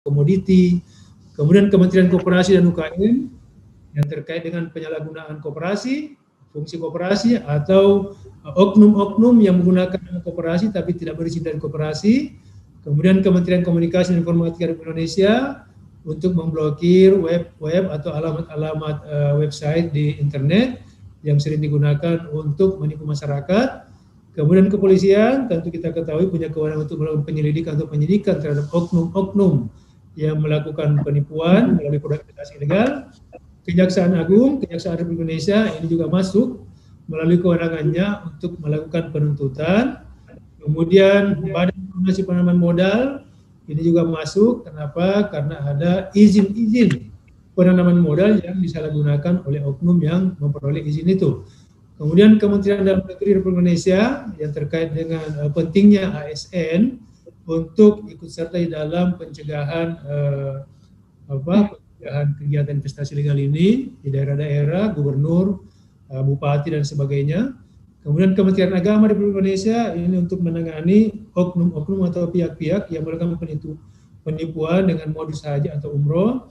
komoditi, kemudian Kementerian Koperasi dan UKM yang terkait dengan penyalahgunaan koperasi, fungsi koperasi, atau oknum-oknum yang menggunakan koperasi tapi tidak berizin dari koperasi, kemudian Kementerian Komunikasi dan Informatika Republik Indonesia untuk memblokir web atau alamat-alamat website di internet yang sering digunakan untuk menipu masyarakat. Kemudian kepolisian tentu kita ketahui punya kewenangan untuk melakukan penyelidikan atau penyidikan terhadap oknum-oknum yang melakukan penipuan melalui produk investasi ilegal. Kejaksaan Agung, Kejaksaan Republik Indonesia ini juga masuk melalui kewenangannya untuk melakukan penuntutan. Kemudian Badan Koordinasi Penanaman Modal ini juga masuk. Kenapa? Karena ada izin-izin penanaman modal yang disalahgunakan oleh oknum yang memperoleh izin itu. Kemudian Kementerian Dalam Negeri Republik Indonesia yang terkait dengan pentingnya ASN untuk ikut serta di dalam pencegahan kegiatan investasi legal ini di daerah-daerah, gubernur, bupati dan sebagainya. Kemudian Kementerian Agama Republik Indonesia ini untuk menangani oknum-oknum atau pihak-pihak yang melakukan penipuan dengan modus haji atau umroh.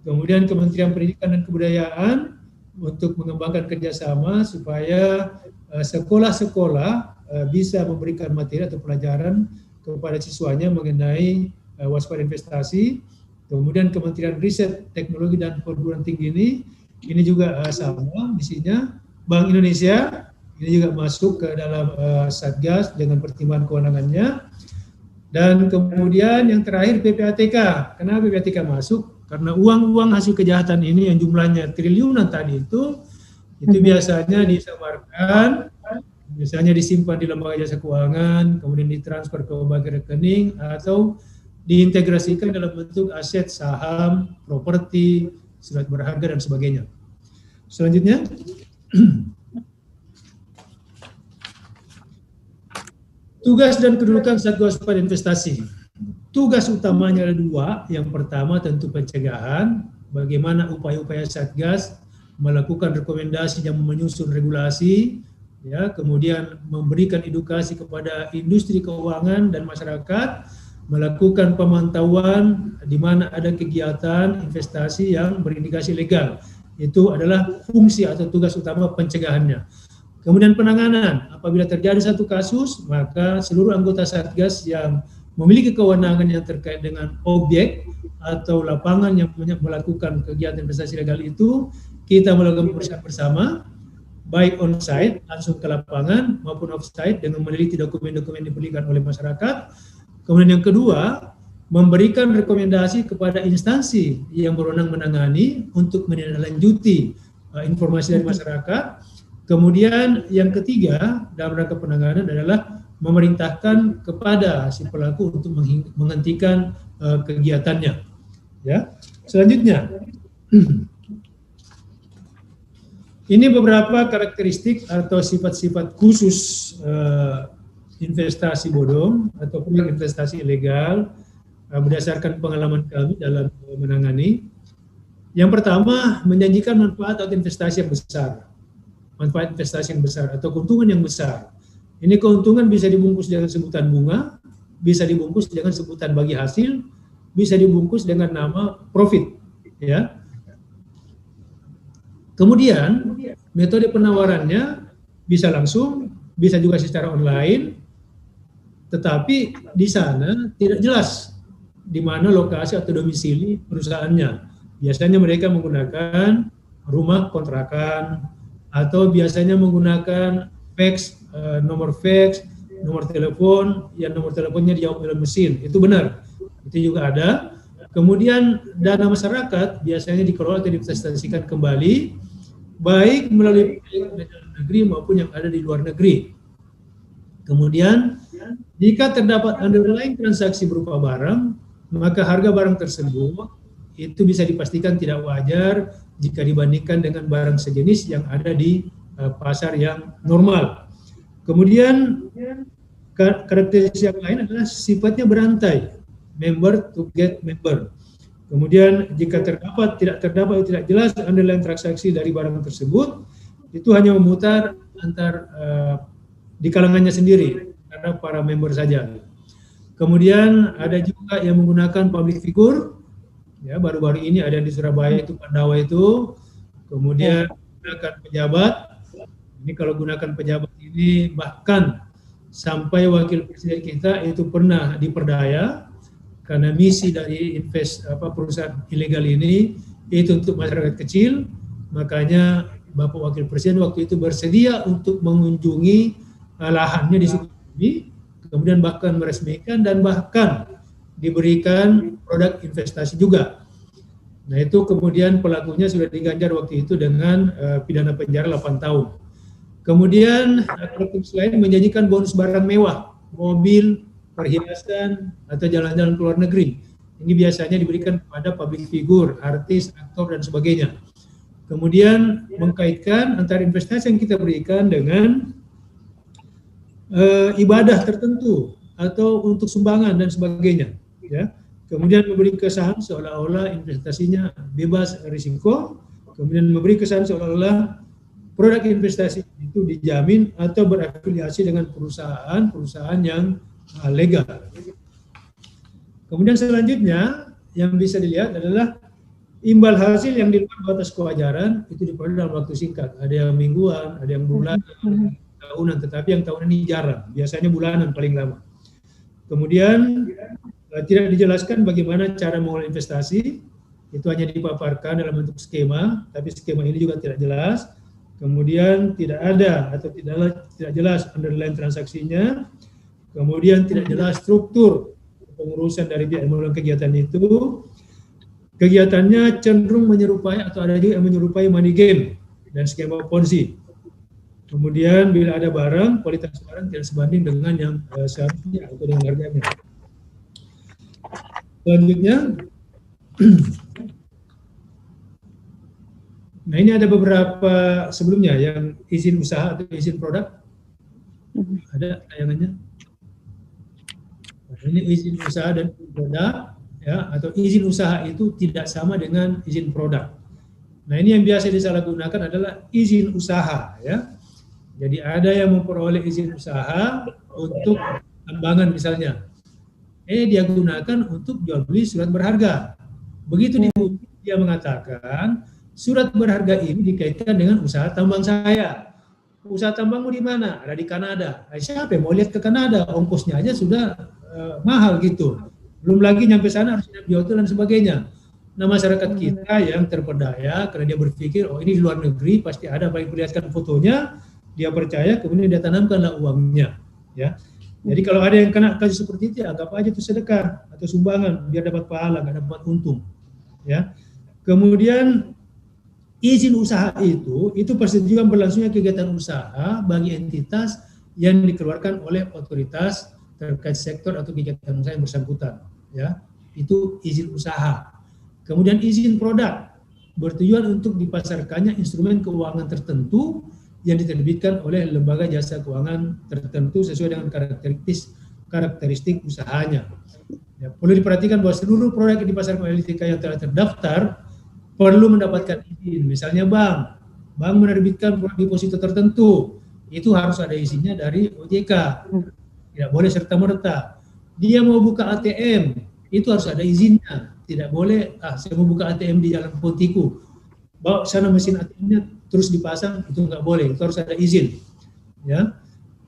Kemudian Kementerian Pendidikan dan Kebudayaan untuk mengembangkan kerjasama supaya sekolah-sekolah bisa memberikan materi atau pelajaran kepada siswanya mengenai waspada investasi. Kemudian Kementerian Riset, Teknologi dan Perguruan Tinggi ini juga sama misinya. Bank Indonesia ini juga masuk ke dalam Satgas dengan pertimbangan kewenangannya. Dan kemudian yang terakhir PPATK. Kenapa PPATK masuk? Karena uang-uang hasil kejahatan ini yang jumlahnya triliunan tadi itu biasanya disamarkan, biasanya disimpan di lembaga jasa keuangan, kemudian ditransfer ke berbagai rekening atau diintegrasikan dalam bentuk aset saham, properti, surat berharga dan sebagainya. Selanjutnya, tugas dan kedudukan Satgas Waspada Investasi. Tugas utamanya ada dua. Yang pertama tentu pencegahan, bagaimana upaya-upaya Satgas melakukan rekomendasi yang menyusun regulasi, ya, kemudian memberikan edukasi kepada industri keuangan dan masyarakat, melakukan pemantauan di mana ada kegiatan investasi yang berindikasi legal. Itu adalah fungsi atau tugas utama pencegahannya. Kemudian penanganan, apabila terjadi satu kasus, maka seluruh anggota Satgas yang memiliki kewenangan yang terkait dengan objek atau lapangan yang melakukan kegiatan investasi legal itu, kita melakukan pemeriksaan bersama, baik on-site, langsung ke lapangan, maupun off-site dengan meneliti dokumen-dokumen yang diberikan oleh masyarakat. Kemudian yang kedua, memberikan rekomendasi kepada instansi yang berwenang menangani untuk menindaklanjuti informasi dari masyarakat. Kemudian yang ketiga, dalam rangka penanganan adalah memerintahkan kepada si pelaku untuk menghentikan kegiatannya. Ya, selanjutnya, ini beberapa karakteristik atau sifat-sifat khusus investasi bodong atau investasi ilegal berdasarkan pengalaman kami dalam menangani. Yang pertama, menjanjikan manfaat atau investasi yang besar, manfaat investasi yang besar atau keuntungan yang besar. Ini keuntungan bisa dibungkus dengan sebutan bunga, bisa dibungkus dengan sebutan bagi hasil, bisa dibungkus dengan nama profit, ya. Kemudian metode penawarannya bisa langsung, bisa juga secara online, tetapi di sana tidak jelas di mana lokasi atau domisili perusahaannya. Biasanya mereka menggunakan rumah kontrakan atau biasanya menggunakan fax, nomor fax, nomor telepon, yang nomor teleponnya dijawab oleh mesin. Itu benar, itu juga ada. Kemudian dana masyarakat biasanya dikelola atau diinvestasikan kembali, baik melalui dalam negeri maupun yang ada di luar negeri. Kemudian jika terdapat underlying transaksi berupa barang, maka harga barang tersebut itu bisa dipastikan tidak wajar jika dibandingkan dengan barang sejenis yang ada di pasar yang normal. Kemudian karakteristik yang lain adalah sifatnya berantai, member to get member. Kemudian jika tidak terdapat atau tidak jelas underlying transaksi dari barang tersebut, itu hanya memutar antar di kalangannya sendiri karena para member saja. Kemudian ada juga yang menggunakan public figure, ya baru-baru ini ada yang di Surabaya itu Pandawa itu. Kemudian gunakan pejabat. Ini kalau gunakan pejabat ini bahkan sampai wakil presiden kita itu pernah diperdaya karena misi dari perusahaan ilegal ini itu untuk masyarakat kecil, makanya Bapak Wakil Presiden waktu itu bersedia untuk mengunjungi lahannya di Sukabumi, kemudian bahkan meresmikan dan bahkan diberikan produk investasi juga. Nah itu kemudian pelakunya sudah diganjar waktu itu dengan pidana penjara 8 tahun. Kemudian pelaku lain menjanjikan bonus barang mewah, mobil, perhiasan, atau jalan-jalan ke luar negeri. Ini biasanya diberikan kepada public figure, artis, aktor, dan sebagainya. Kemudian mengkaitkan antara investasi yang kita berikan dengan ibadah tertentu atau untuk sumbangan dan sebagainya. Ya. Kemudian memberi kesan seolah-olah investasinya bebas risiko, kemudian memberi kesan seolah-olah produk investasi itu dijamin atau berafiliasi dengan perusahaan yang legal. Kemudian selanjutnya yang bisa dilihat adalah imbal hasil yang di luar batas kewajaran itu diperoleh dalam waktu singkat. Ada yang mingguan, ada yang bulanan, tahunan, tetapi yang tahunan ini jarang. Biasanya bulanan paling lama. Kemudian tidak dijelaskan bagaimana cara mengelola investasi, itu hanya dipaparkan dalam bentuk skema, tapi skema ini juga tidak jelas. Kemudian tidak ada atau tidak jelas underlying transaksinya. Kemudian tidak jelas struktur pengurusan dari pihak yang melakukan kegiatan itu. Kegiatannya cenderung menyerupai atau ada juga yang menyerupai money game dan skema ponzi. Kemudian bila ada barang, kualitas barang tidak sebanding dengan yang seharusnya atau dengan harganya. Selanjutnya, nah ini ada beberapa sebelumnya yang izin usaha atau izin produk. Ada tayangannya. Nah, ini izin usaha dan produk. Ya, atau izin usaha itu tidak sama dengan izin produk. Nah ini yang biasa disalahgunakan adalah izin usaha. Ya. Jadi ada yang memperoleh izin usaha untuk tambangan misalnya. Dia gunakan untuk jual beli surat berharga. Begitu dia mengatakan surat berharga ini dikaitkan dengan usaha tambang saya. Usaha tambangmu di mana? Ada di Kanada. Siapa yang mau lihat ke Kanada? Ongkosnya aja sudah mahal gitu. Belum lagi nyampe sana harus di hotel dan sebagainya. Nah masyarakat kita yang terperdaya karena dia berpikir oh ini di luar negeri pasti ada, paling perlihatkan fotonya, dia percaya, kemudian dia tanamkanlah uangnya. Ya. Jadi kalau ada yang kena kasus seperti itu, anggap aja itu sedekah atau sumbangan biar dapat pahala, nggak dapat untung. Ya. Kemudian izin usaha itu persetujuan berlangsungnya kegiatan usaha bagi entitas yang dikeluarkan oleh otoritas terkait sektor atau kegiatan usaha yang bersangkutan. Ya, itu izin usaha. Kemudian izin produk bertujuan untuk dipasarkannya instrumen keuangan tertentu yang diterbitkan oleh lembaga jasa keuangan tertentu sesuai dengan karakteristik usahanya. Ya, perlu diperhatikan bahwa seluruh produk yang dipasarkan oleh LTK yang telah terdaftar perlu mendapatkan izin. Misalnya bank menerbitkan produk deposito tertentu, itu harus ada izinnya dari OJK. Tidak boleh serta-merta. Dia mau buka ATM, itu harus ada izinnya. Tidak boleh, saya mau buka ATM di Jalan Pontiku, bawa sana mesin ATM-nya terus dipasang, itu nggak boleh, itu harus ada izin. Ya,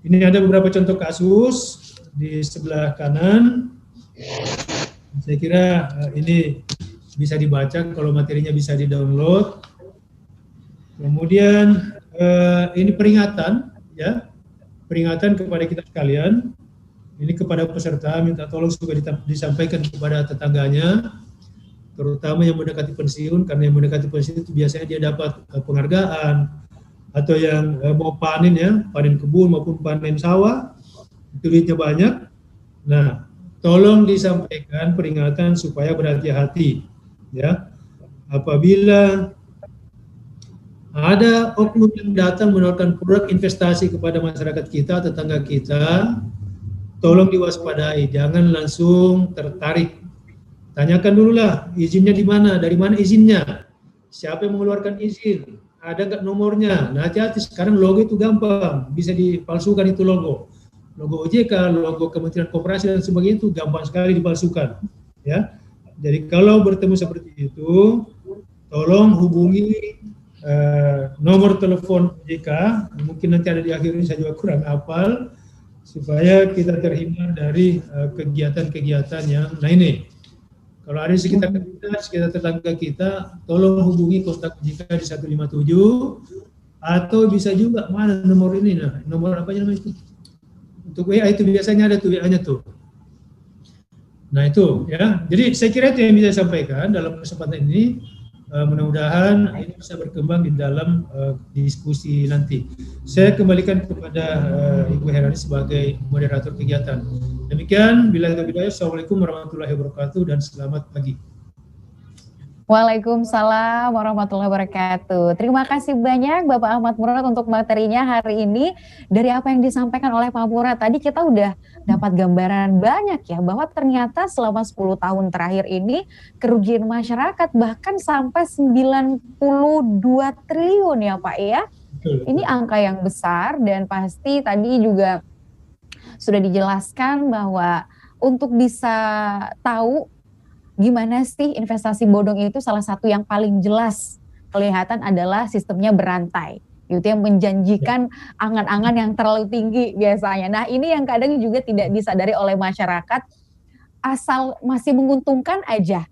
ini ada beberapa contoh kasus di sebelah kanan. Saya kira ini bisa dibaca, kalau materinya bisa di-download. Kemudian ini peringatan, ya, peringatan kepada kita sekalian. Ini kepada peserta, minta tolong juga disampaikan kepada tetangganya, terutama yang mendekati pensiun, karena yang mendekati pensiun itu biasanya dia dapat penghargaan, atau yang mau panen ya, panen kebun maupun panen sawah, itu duitnya banyak. Nah, tolong disampaikan peringatan supaya berhati-hati, ya. Apabila ada oknum yang datang menawarkan produk investasi kepada masyarakat kita, tetangga kita, tolong diwaspadai, jangan langsung tertarik. Tanyakan dulu lah, izinnya di mana, dari mana izinnya, siapa yang mengeluarkan izin, ada nggak nomornya. Nah hati-hati, sekarang logo itu gampang, bisa dipalsukan itu logo. logo OJK, logo Kementerian Koperasi dan sebagainya itu gampang sekali dipalsukan, ya. Jadi kalau bertemu seperti itu, tolong hubungi nomor telepon OJK, mungkin nanti ada di akhir ini, saya juga kurang hafal, supaya kita terhindar dari kegiatan-kegiatan yang ini. Kalau ada di sekitar kita, sekitar tetangga kita, tolong hubungi kontak OJK di 157, atau bisa juga, mana nomor ini, nah, nomor apa namanya itu? Untuk WA itu biasanya ada tuh WA-nya tuh. Nah itu ya, jadi saya kira itu yang bisa saya sampaikan dalam kesempatan ini. Mudah-mudahan ini bisa berkembang di dalam diskusi nanti. Saya kembalikan kepada Ibu Herani sebagai moderator kegiatan. Demikian, billahi taufiq. Assalamualaikum warahmatullahi wabarakatuh dan selamat pagi. Waalaikumsalam warahmatullahi wabarakatuh. Terima kasih banyak Bapak Ahmad Murad untuk materinya hari ini. Dari apa yang disampaikan oleh Pak Murad tadi, kita udah dapat gambaran banyak ya, bahwa ternyata selama 10 tahun terakhir ini kerugian masyarakat bahkan sampai 92 triliun ya Pak ya. Ini angka yang besar, dan pasti tadi juga sudah dijelaskan bahwa untuk bisa tahu gimana sih investasi bodong itu, salah satu yang paling jelas kelihatan adalah sistemnya berantai, gitu, yang menjanjikan angan-angan yang terlalu tinggi biasanya. Nah ini yang kadang juga tidak disadari oleh masyarakat, asal masih menguntungkan aja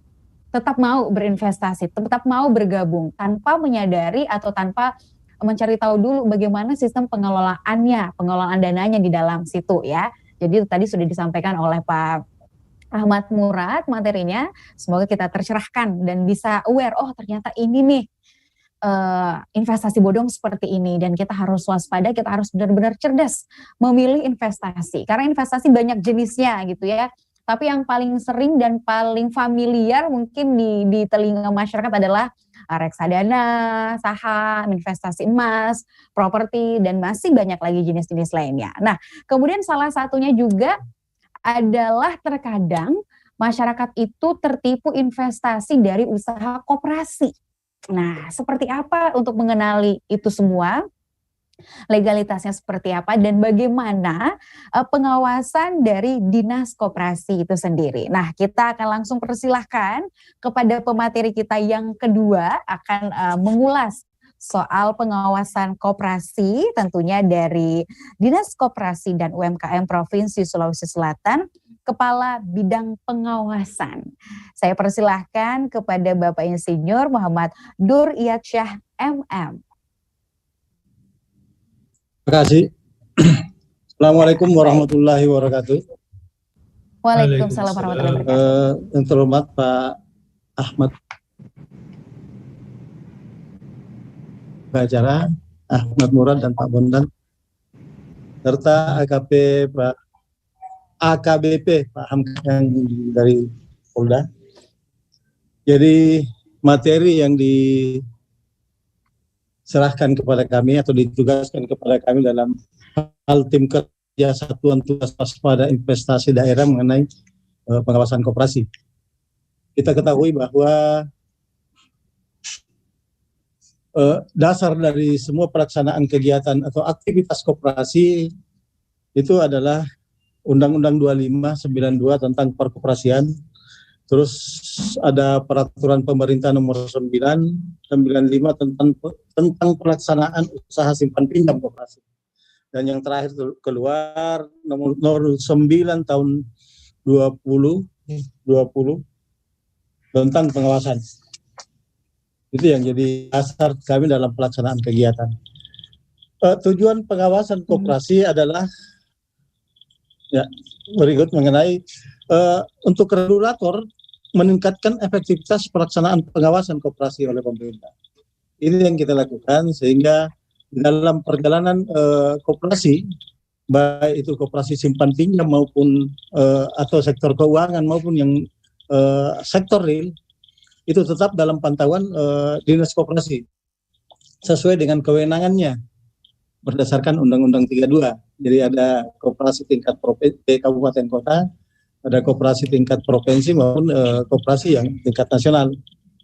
tetap mau berinvestasi, tetap mau bergabung tanpa menyadari atau tanpa mencari tahu dulu bagaimana sistem pengelolaannya, pengelolaan dananya di dalam situ ya. Jadi tadi sudah disampaikan oleh Pak Ahmad Murad materinya, semoga kita tercerahkan dan bisa aware, oh ternyata ini nih investasi bodong seperti ini, dan kita harus waspada, kita harus benar-benar cerdas memilih investasi, karena investasi banyak jenisnya gitu ya, tapi yang paling sering dan paling familiar mungkin di telinga masyarakat adalah reksadana, saham, investasi emas, properti, dan masih banyak lagi jenis-jenis lainnya. Nah kemudian salah satunya juga adalah terkadang masyarakat itu tertipu investasi dari usaha koperasi. Nah, seperti apa untuk mengenali itu semua? Legalitasnya seperti apa dan bagaimana pengawasan dari Dinas Koperasi itu sendiri. Nah, kita akan langsung persilahkan kepada pemateri kita yang kedua akan mengulas soal pengawasan koperasi, tentunya dari Dinas Koperasi dan UMKM Provinsi Sulawesi Selatan, Kepala Bidang Pengawasan. Saya persilahkan kepada Bapak Insinyur Muhammad Dur Iyadsyah MM. Terima kasih. Assalamualaikum warahmatullahi wabarakatuh. Waalaikumsalam warahmatullahi wabarakatuh. Yang terhormat Pak Ahmad Acara, Ahmad Murad dan Pak Bondan, serta AKBP Pak Hamka yang dari Polda. Jadi materi yang diserahkan kepada kami atau ditugaskan kepada kami dalam hal tim kerja Satuan Tugas Waspada Investasi Daerah mengenai pengawasan koperasi. Kita ketahui bahwa dasar dari semua pelaksanaan kegiatan atau aktivitas koperasi itu adalah Undang-Undang 2592 tentang perkoperasian. Terus ada peraturan pemerintah nomor 995 tentang pelaksanaan usaha simpan pinjam koperasi. Dan yang terakhir keluar nomor 9 tahun 2020 tentang pengawasan. Itu yang jadi dasar kami dalam pelaksanaan kegiatan. Tujuan pengawasan koperasi adalah berikut mengenai untuk regulator meningkatkan efektivitas pelaksanaan pengawasan koperasi oleh pemerintah. Ini yang kita lakukan sehingga dalam perjalanan koperasi, baik itu koperasi simpan pinjam maupun atau sektor keuangan maupun yang sektor real, itu tetap dalam pantauan Dinas Koperasi sesuai dengan kewenangannya berdasarkan Undang-Undang 32. Jadi ada koperasi tingkat provinsi, kabupaten kota, ada koperasi tingkat provinsi maupun koperasi yang tingkat nasional.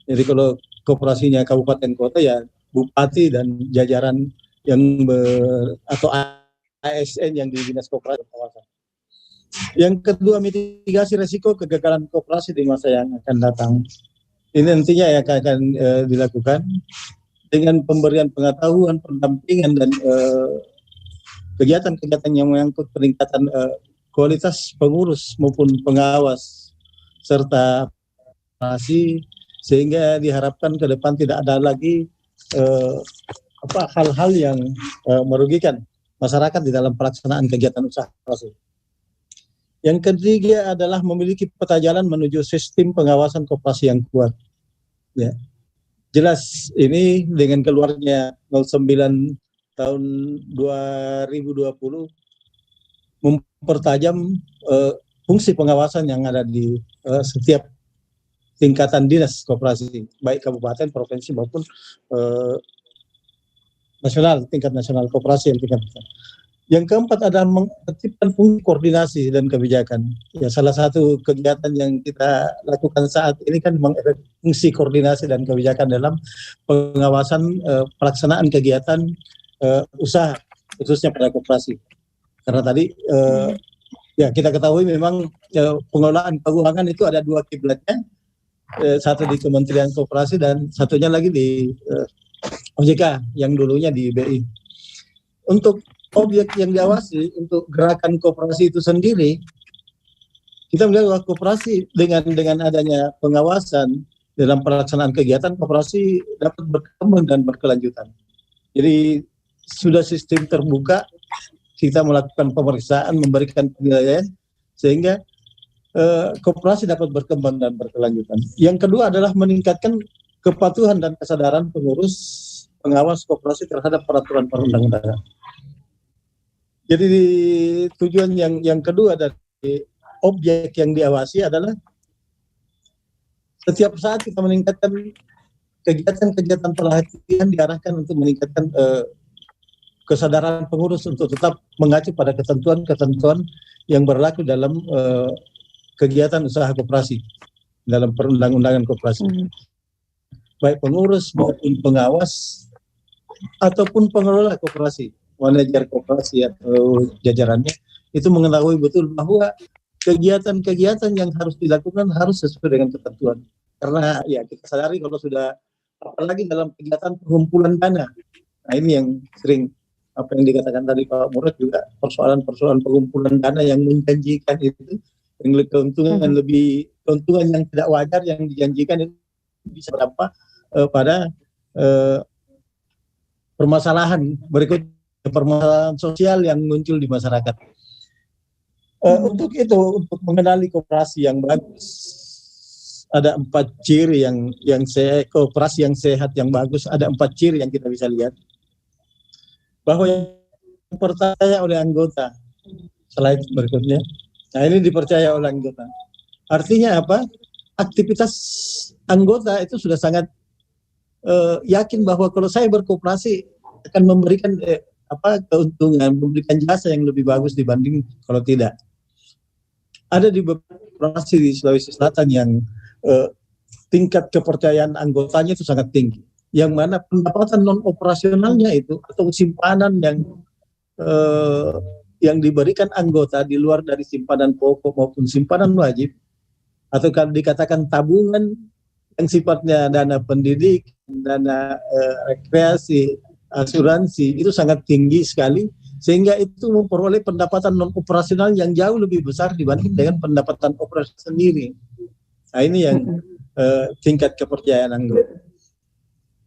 Jadi kalau koperasinya kabupaten kota ya bupati dan jajaran yang atau ASN yang di Dinas Koperasi Kawasan. Yang kedua, mitigasi resiko kegagalan koperasi di masa yang akan datang. Ini nantinya yang akan dilakukan dengan pemberian pengetahuan, pendampingan, dan kegiatan-kegiatan yang mengangkut peningkatan kualitas pengurus maupun pengawas serta operasi, sehingga diharapkan ke depan tidak ada lagi hal-hal yang merugikan masyarakat di dalam pelaksanaan kegiatan usaha koperasi. Yang ketiga adalah memiliki peta jalan menuju sistem pengawasan koperasi yang kuat. Ya. Jelas ini dengan keluarnya 09 tahun 2020 mempertajam fungsi pengawasan yang ada di setiap tingkatan dinas koperasi, baik kabupaten, provinsi maupun nasional, tingkat nasional koperasi yang tingkat besar. Yang keempat adalah menertibkan fungsi koordinasi dan kebijakan. Ya, salah satu kegiatan yang kita lakukan saat ini kan fungsi koordinasi dan kebijakan dalam pengawasan pelaksanaan kegiatan usaha, khususnya pada koperasi. Karena tadi ya kita ketahui memang pengelolaan keuangan itu ada dua kiblatnya, satu di Kementerian Koperasi dan satunya lagi di OJK yang dulunya di BI. Untuk objek yang diawasi untuk gerakan koperasi itu sendiri, kita melihat bahwa koperasi dengan adanya pengawasan dalam pelaksanaan kegiatan, koperasi dapat berkembang dan berkelanjutan. Jadi sudah sistem terbuka, kita melakukan pemeriksaan, memberikan penilaian, sehingga koperasi dapat berkembang dan berkelanjutan. Yang kedua adalah meningkatkan kepatuhan dan kesadaran pengurus pengawas koperasi terhadap peraturan perundang-undangan. Jadi tujuan yang kedua dari objek yang diawasi adalah setiap saat kita meningkatkan kegiatan-kegiatan pelatihan diarahkan untuk meningkatkan kesadaran pengurus untuk tetap mengacu pada ketentuan-ketentuan yang berlaku dalam kegiatan usaha koperasi dalam perundang-undangan koperasi. Baik pengurus maupun pengawas ataupun pengelola koperasi, manajer koperasi atau jajarannya, itu mengetahui betul bahwa kegiatan-kegiatan yang harus dilakukan harus sesuai dengan ketentuan. Karena ya kita sadari kalau sudah, apalagi dalam kegiatan pengumpulan dana, nah ini yang sering apa yang dikatakan tadi Pak Murad juga, persoalan-persoalan pengumpulan dana yang menjanjikan itu, yang keuntungan keuntungan yang tidak wajar yang dijanjikan itu bisa berdampak pada permasalahan berikut, permasalahan sosial yang muncul di masyarakat. Untuk itu, untuk mengenali koperasi yang bagus, ada 4 ciri koperasi yang sehat, yang bagus, ada 4 ciri yang kita bisa lihat. Bahwa yang dipercaya oleh anggota, slide berikutnya. Nah ini dipercaya oleh anggota. Artinya apa? Aktivitas anggota itu sudah sangat yakin bahwa kalau saya berkoperasi akan memberikan keuntungan, memberikan jasa yang lebih bagus dibanding kalau tidak. Ada di beberapa koperasi di Sulawesi Selatan yang tingkat kepercayaan anggotanya itu sangat tinggi, yang mana pendapatan non operasionalnya itu atau simpanan yang diberikan anggota di luar dari simpanan pokok maupun simpanan wajib, atau kalau dikatakan tabungan yang sifatnya dana pendidik, dana rekreasi, asuransi, itu sangat tinggi sekali, sehingga itu memperoleh pendapatan non operasional yang jauh lebih besar dibanding dengan pendapatan operasi sendiri. Nah ini yang tingkat kepercayaan anggota.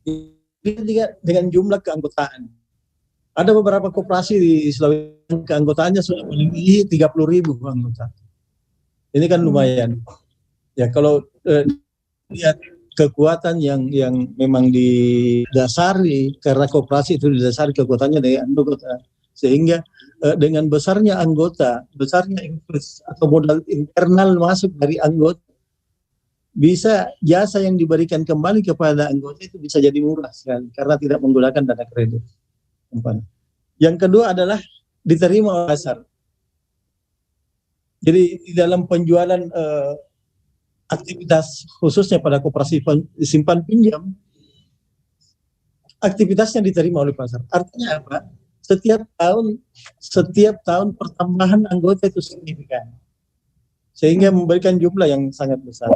Ini dengan jumlah keanggotaan. Ada beberapa koperasi di Sulawesi keanggotaannya sudah melebihi 30.000 anggota. Ini kan lumayan. Ya kalau lihat kekuatan yang memang didasari, karena koperasi itu didasari kekuatannya dari anggota, sehingga dengan besarnya anggota, besarnya invest atau modal internal masuk dari anggota, bisa jasa yang diberikan kembali kepada anggota itu bisa jadi murah sekali karena tidak menggunakan dana kredit. Yang kedua adalah diterima oleh pasar. Jadi di dalam penjualan aktivitas khususnya pada koperasi simpan pinjam, aktivitasnya diterima oleh pasar. Artinya apa? setiap tahun pertambahan anggota itu signifikan, sehingga memberikan jumlah yang sangat besar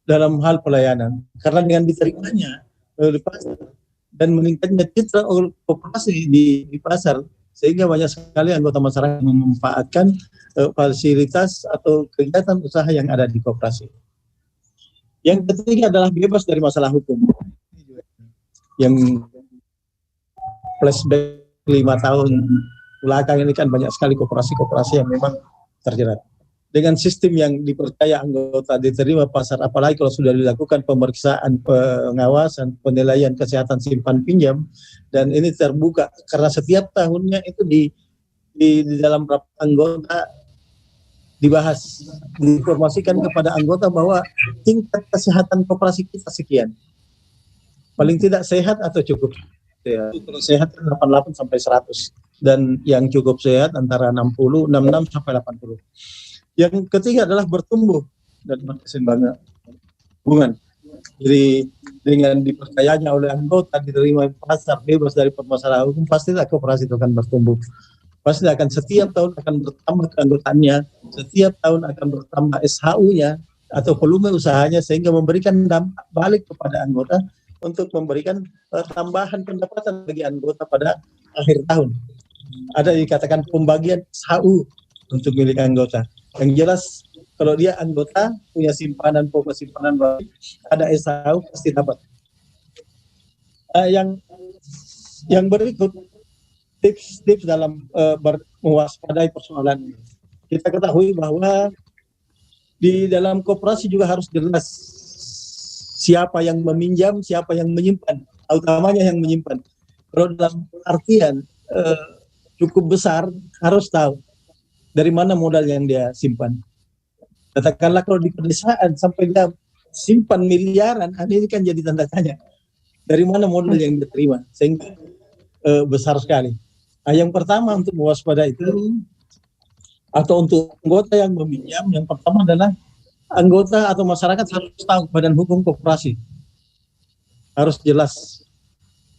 dalam hal pelayanan. Karena dengan diterimanya di pasar dan meningkatnya citra koperasi di pasar, sehingga banyak sekali anggota masyarakat memanfaatkan fasilitas atau kegiatan usaha yang ada di koperasi. Yang ketiga adalah bebas dari masalah hukum. Yang flashback 5 tahun belakang ini kan banyak sekali koperasi-koperasi yang memang terjerat. Dengan sistem yang dipercaya anggota diterima pasar, apalagi kalau sudah dilakukan pemeriksaan, pengawasan, penilaian kesehatan simpan pinjam, dan ini terbuka karena setiap tahunnya itu di dalam rapat anggota dibahas, diinformasikan kepada anggota bahwa tingkat kesehatan koperasi kita sekian, paling tidak sehat atau cukup. Ya, kalau sehat 88 sampai 100 dan yang cukup sehat antara 66 sampai 80. Yang ketiga adalah bertumbuh dan berkesinambungan hubungan. Jadi dengan dipercayanya oleh anggota diterima pasar bebas dari permasalahan hukum, pastilah koperasi itu akan bertumbuh. Pasti akan setiap tahun akan bertambah keanggotaannya, setiap tahun akan bertambah SHU-nya atau volume usahanya, sehingga memberikan dampak balik kepada anggota untuk memberikan tambahan pendapatan bagi anggota pada akhir tahun. Ada dikatakan pembagian SHU untuk milik anggota. Yang jelas kalau dia anggota punya simpanan, pokok simpanan, ada SHU pasti dapat. Yang berikut tips-tips dalam mewaspadai persoalan ini. Kita ketahui bahwa di dalam koperasi juga harus jelas siapa yang meminjam, siapa yang menyimpan, utamanya yang menyimpan. Kalau dalam artian cukup besar, harus tahu dari mana modal yang dia simpan. Katakanlah kalau di pedesaan sampai dia simpan miliaran, ini kan jadi tanda tanya. Dari mana modal yang diterima? Sehingga besar sekali. Nah, yang pertama untuk mewaspadai itu, atau untuk anggota yang meminjam, yang pertama adalah anggota atau masyarakat harus tahu badan hukum koperasi. Harus jelas.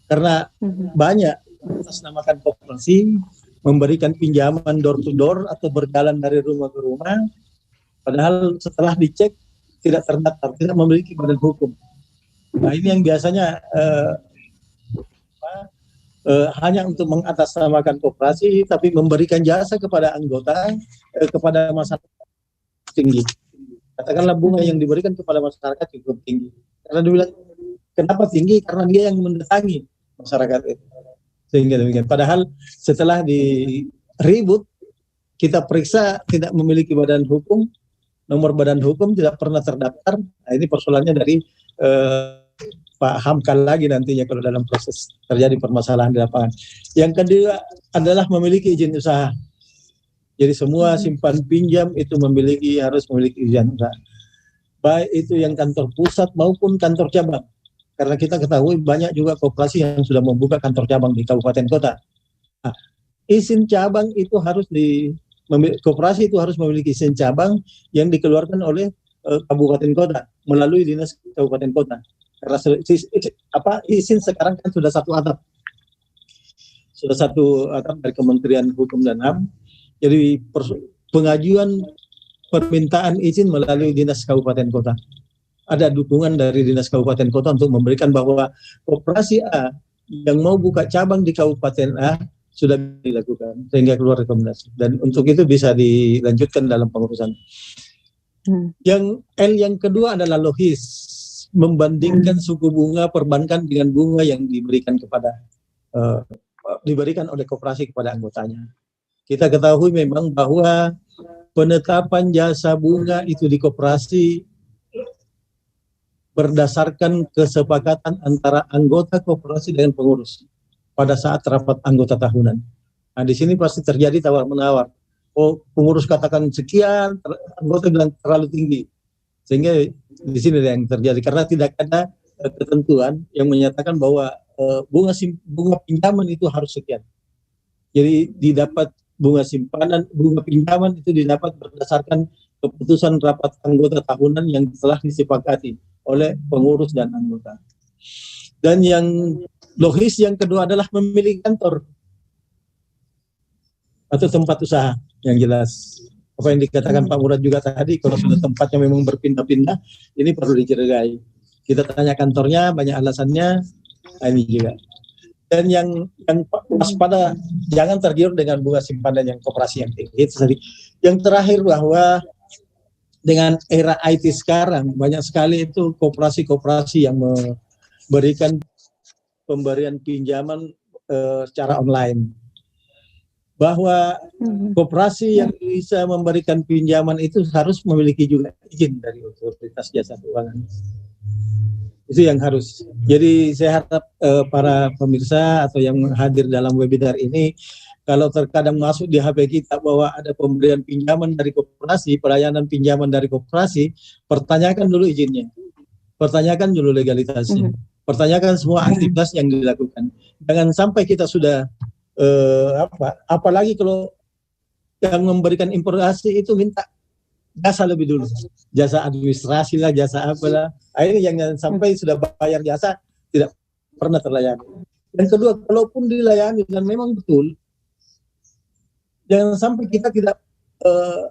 Karena banyak atasnamakan koperasi, memberikan pinjaman door to door atau berjalan dari rumah ke rumah, padahal setelah dicek tidak terdaftar, tidak memiliki badan hukum. Nah, ini yang biasanya hanya untuk mengatasnamakan koperasi, tapi memberikan jasa kepada anggota, kepada masyarakat tinggi. Katakanlah bunga yang diberikan kepada masyarakat cukup tinggi. Karena dibilang, kenapa tinggi? Karena dia yang mendatangi masyarakat itu. Sehingga demikian. Padahal setelah diribut, kita periksa tidak memiliki badan hukum, nomor badan hukum tidak pernah terdaftar. Nah, ini persoalannya dari Pak Hamkal lagi nantinya kalau dalam proses terjadi permasalahan di lapangan. Yang kedua adalah memiliki izin usaha. Jadi semua simpan pinjam itu harus memiliki izin usaha. Baik itu yang kantor pusat maupun kantor cabang. Karena kita ketahui banyak juga koperasi yang sudah membuka kantor cabang di kabupaten kota. Nah, izin cabang itu koperasi itu harus memiliki izin cabang yang dikeluarkan oleh kabupaten kota melalui dinas kabupaten kota. Karena izin sekarang kan sudah satu atap dari Kementerian Hukum dan HAM. Jadi pengajuan permintaan izin melalui dinas kabupaten kota. Ada dukungan dari dinas kabupaten kota untuk memberikan bahwa koperasi A yang mau buka cabang di kabupaten A sudah dilakukan sehingga keluar rekomendasi. Dan untuk itu bisa dilanjutkan dalam pengurusan. Yang yang kedua adalah logis, membandingkan suku bunga perbankan dengan bunga yang diberikan oleh koperasi kepada anggotanya. Kita ketahui memang bahwa penetapan jasa bunga itu di koperasi berdasarkan kesepakatan antara anggota koperasi dengan pengurus pada saat rapat anggota tahunan. Nah, di sini pasti terjadi tawar-menawar. Oh, pengurus katakan sekian, anggota bilang terlalu tinggi. Sehingga di sini yang terjadi karena tidak ada ketentuan yang menyatakan bahwa bunga pinjaman itu harus sekian. Jadi didapat bunga pinjaman itu didapat berdasarkan keputusan rapat anggota tahunan yang telah disepakati oleh pengurus dan anggota. Dan yang logis yang kedua adalah memiliki kantor. atau tempat usaha yang jelas. Apa yang dikatakan Pak Murad juga tadi, kalau sudah tempatnya memang berpindah-pindah, ini perlu dicurigai. Kita tanya kantornya, banyak alasannya, ini juga. Dan yang waspada, jangan tergiur dengan bunga simpanan yang koperasi yang tinggi. Itu tadi. Yang terakhir bahwa dengan era IT sekarang, banyak sekali itu koperasi-koperasi yang memberikan pemberian pinjaman secara online. Bahwa koperasi yang bisa memberikan pinjaman itu harus memiliki juga izin dari otoritas jasa keuangan. Itu yang harus. Jadi saya harap para pemirsa atau yang hadir dalam webinar ini, kalau terkadang masuk di HP kita bahwa ada pemberian pinjaman dari koperasi, pelayanan pinjaman dari koperasi, pertanyakan dulu izinnya, pertanyakan dulu legalitasnya, pertanyakan semua aktivitas yang dilakukan. Jangan sampai kita sudah apalagi kalau yang memberikan informasi itu minta jasa lebih dulu, jasa administrasi lah, jasa apalah. Ini yang sampai sudah bayar jasa tidak pernah terlayani. Yang kedua, kalaupun dilayani dan memang betul, jangan sampai kita tidak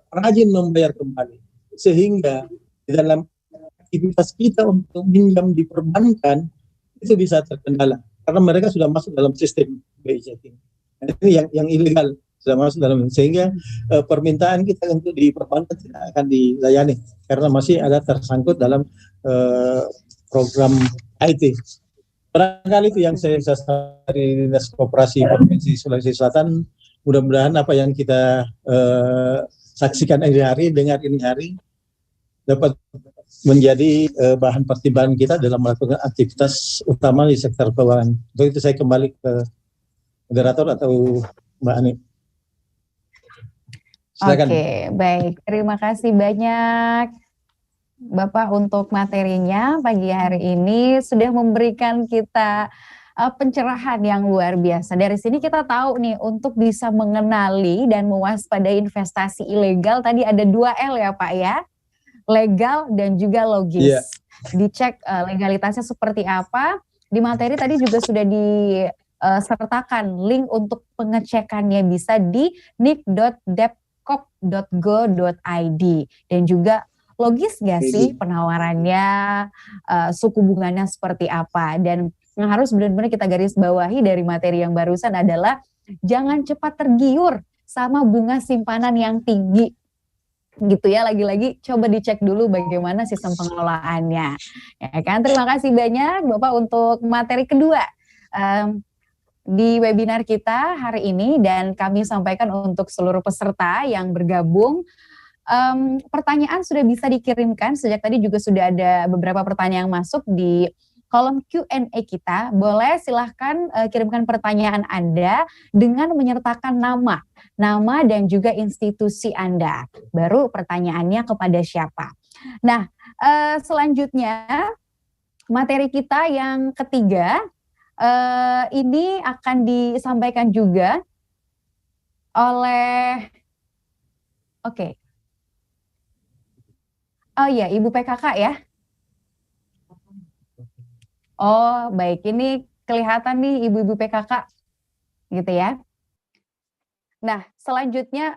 rajin membayar kembali, sehingga di dalam aktivitas kita untuk pinjam di perbankan itu bisa terkendala karena mereka sudah masuk dalam sistem BI checking. Ini yang ilegal sudah masuk dalam, sehingga permintaan kita untuk di perbankan tidak akan dilayani karena masih ada tersangkut dalam program IT. Barangkali itu yang saya bisa dari Dinas Koperasi Provinsi Sulawesi Selatan. Mudah-mudahan apa yang kita saksikan ini hari, dengar ini hari, dapat menjadi bahan pertimbangan kita dalam melakukan aktivitas utama di sektor keuangan. Untuk itu saya kembali ke moderator atau Mbak Ani. Silakan. Oke, baik. Terima kasih banyak Bapak untuk materinya pagi hari ini, sudah memberikan kita pencerahan yang luar biasa. Dari sini kita tahu nih, untuk bisa mengenali dan mewaspadai investasi ilegal, tadi ada 2 L ya Pak ya, legal dan juga logis. Yeah. Dicek legalitasnya seperti apa. Di materi tadi juga sudah disertakan link untuk pengecekannya, bisa di nic.depkop.go.id, dan juga logis nggak sih penawarannya, suku bunganya seperti apa. Dan yang harus benar-benar kita garis bawahi dari materi yang barusan adalah jangan cepat tergiur sama bunga simpanan yang tinggi gitu ya. Lagi-lagi coba dicek dulu bagaimana sistem pengelolaannya ya kan. Terima kasih banyak Bapak untuk materi kedua di webinar kita hari ini, dan kami sampaikan untuk seluruh peserta yang bergabung. Pertanyaan sudah bisa dikirimkan, sejak tadi juga sudah ada beberapa pertanyaan yang masuk di kolom Q&A kita. Boleh silahkan kirimkan pertanyaan Anda dengan menyertakan nama dan juga institusi Anda. Baru pertanyaannya kepada siapa. Nah, selanjutnya materi kita yang ketiga ini akan disampaikan juga oleh Oh iya, Ibu PKK ya. Oh baik, ini kelihatan nih ibu-ibu PKK gitu ya. Nah selanjutnya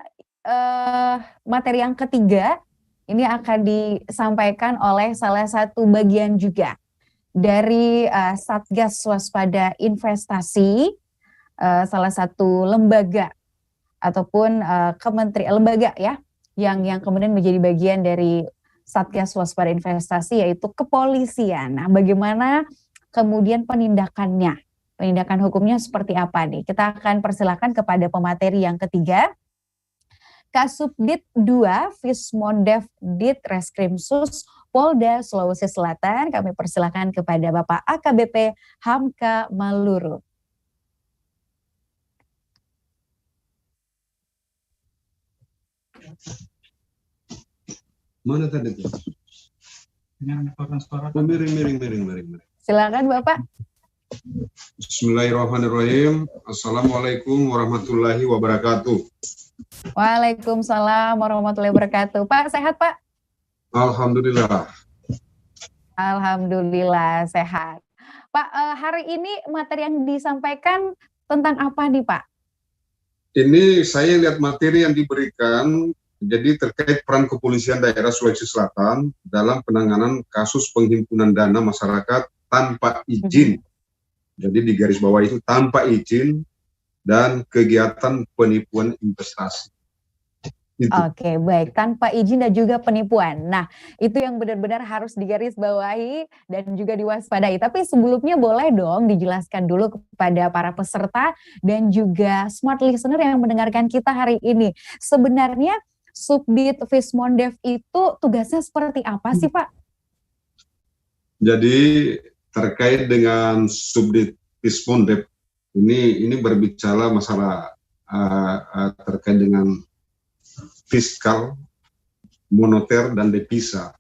materi yang ketiga ini akan disampaikan oleh salah satu bagian juga dari Satgas Waspada Investasi, salah satu lembaga ataupun lembaga ya yang kemudian menjadi bagian dari Satgas Waspada Investasi, yaitu kepolisian. Nah, bagaimana kemudian penindakan hukumnya seperti apa nih? Kita akan persilakan kepada pemateri yang ketiga, Kasubdit 2 Vismondev Dit Reskrimsus Polda Sulawesi Selatan. Kami persilakan kepada Bapak AKBP Hamka Maluru. Mana tadi itu? Miring. Silakan Bapak. Bismillahirrahmanirrahim. Assalamualaikum warahmatullahi wabarakatuh. Waalaikumsalam warahmatullahi wabarakatuh. Pak, sehat Pak? Alhamdulillah. Alhamdulillah sehat. Pak, hari ini materi yang disampaikan tentang apa nih Pak? Ini saya lihat materi yang diberikan, jadi terkait peran kepolisian daerah Sulawesi Selatan dalam penanganan kasus penghimpunan dana masyarakat tanpa izin. Jadi di garis bawah itu tanpa izin dan kegiatan penipuan investasi. Oke, baik. Tanpa izin dan juga penipuan. Nah, itu yang benar-benar harus digarisbawahi dan juga diwaspadai. Tapi sebelumnya boleh dong dijelaskan dulu kepada para peserta dan juga smart listener yang mendengarkan kita hari ini. Sebenarnya Subdit Fismondev itu tugasnya seperti apa sih, Pak? Jadi terkait dengan Subdit Fismondev ini berbicara masalah terkait dengan fiskal, moneter, dan devisa.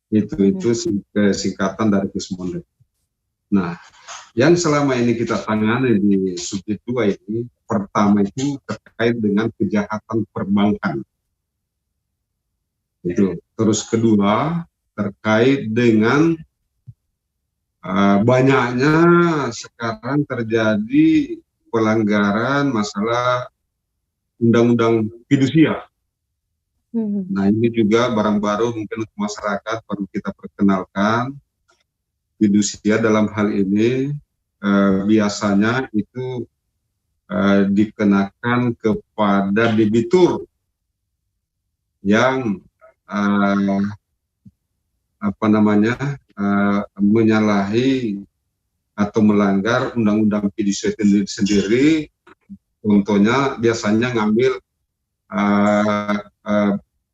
Itu singkatan dari Fismondev. Nah, yang selama ini kita tangani di Subdit 2 ini, pertama itu terkait dengan kejahatan perbankan. Itu. Terus kedua, terkait dengan banyaknya sekarang terjadi pelanggaran masalah undang-undang fidusia. Nah, ini juga barang baru mungkin untuk masyarakat perlu kita perkenalkan. Fidusia dalam hal ini biasanya itu dikenakan kepada debitur yang menyalahi atau melanggar undang-undang fidusia sendiri. Contohnya biasanya ngambil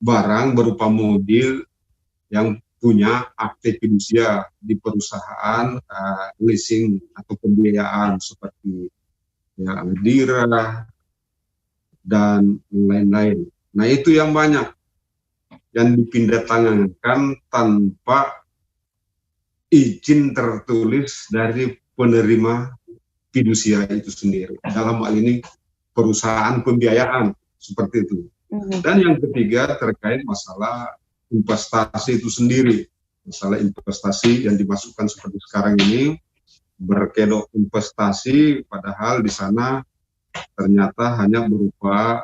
barang berupa mobil yang punya akte fidusia di perusahaan leasing atau pembiayaan seperti ya Adira dan lain-lain. Nah, itu yang banyak yang dipindahtangankan tanpa izin tertulis dari penerima fidusia itu sendiri. Dalam hal ini perusahaan pembiayaan seperti itu. Dan yang ketiga terkait masalah investasi itu sendiri. Masalah investasi yang dimasukkan seperti sekarang ini, berkedok investasi, padahal di sana ternyata hanya berupa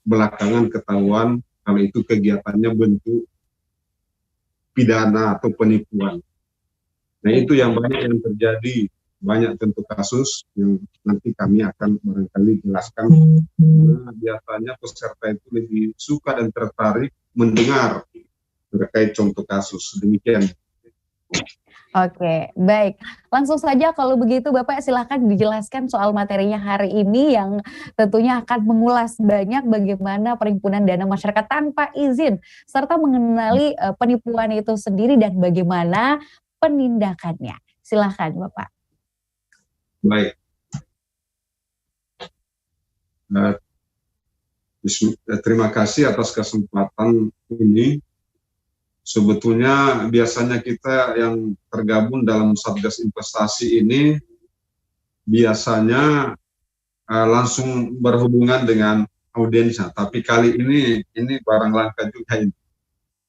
belakangan ketahuan kalau itu kegiatannya bentuk pidana atau penipuan. Nah, itu yang banyak yang terjadi. Banyak tentu kasus yang nanti kami akan barangkali jelaskan. Nah, biasanya peserta itu lebih suka dan tertarik mendengar terkait contoh kasus. Demikian. Oke, baik. Langsung saja kalau begitu Bapak silakan dijelaskan soal materinya hari ini yang tentunya akan mengulas banyak bagaimana perhimpunan dana masyarakat tanpa izin serta mengenali penipuan itu sendiri dan bagaimana penindakannya. Silakan Bapak. Baik. Terima kasih atas kesempatan ini. Sebetulnya biasanya kita yang tergabung dalam Satgas Investasi ini biasanya langsung berhubungan dengan audiensnya. Tapi kali ini barang langka juga ini.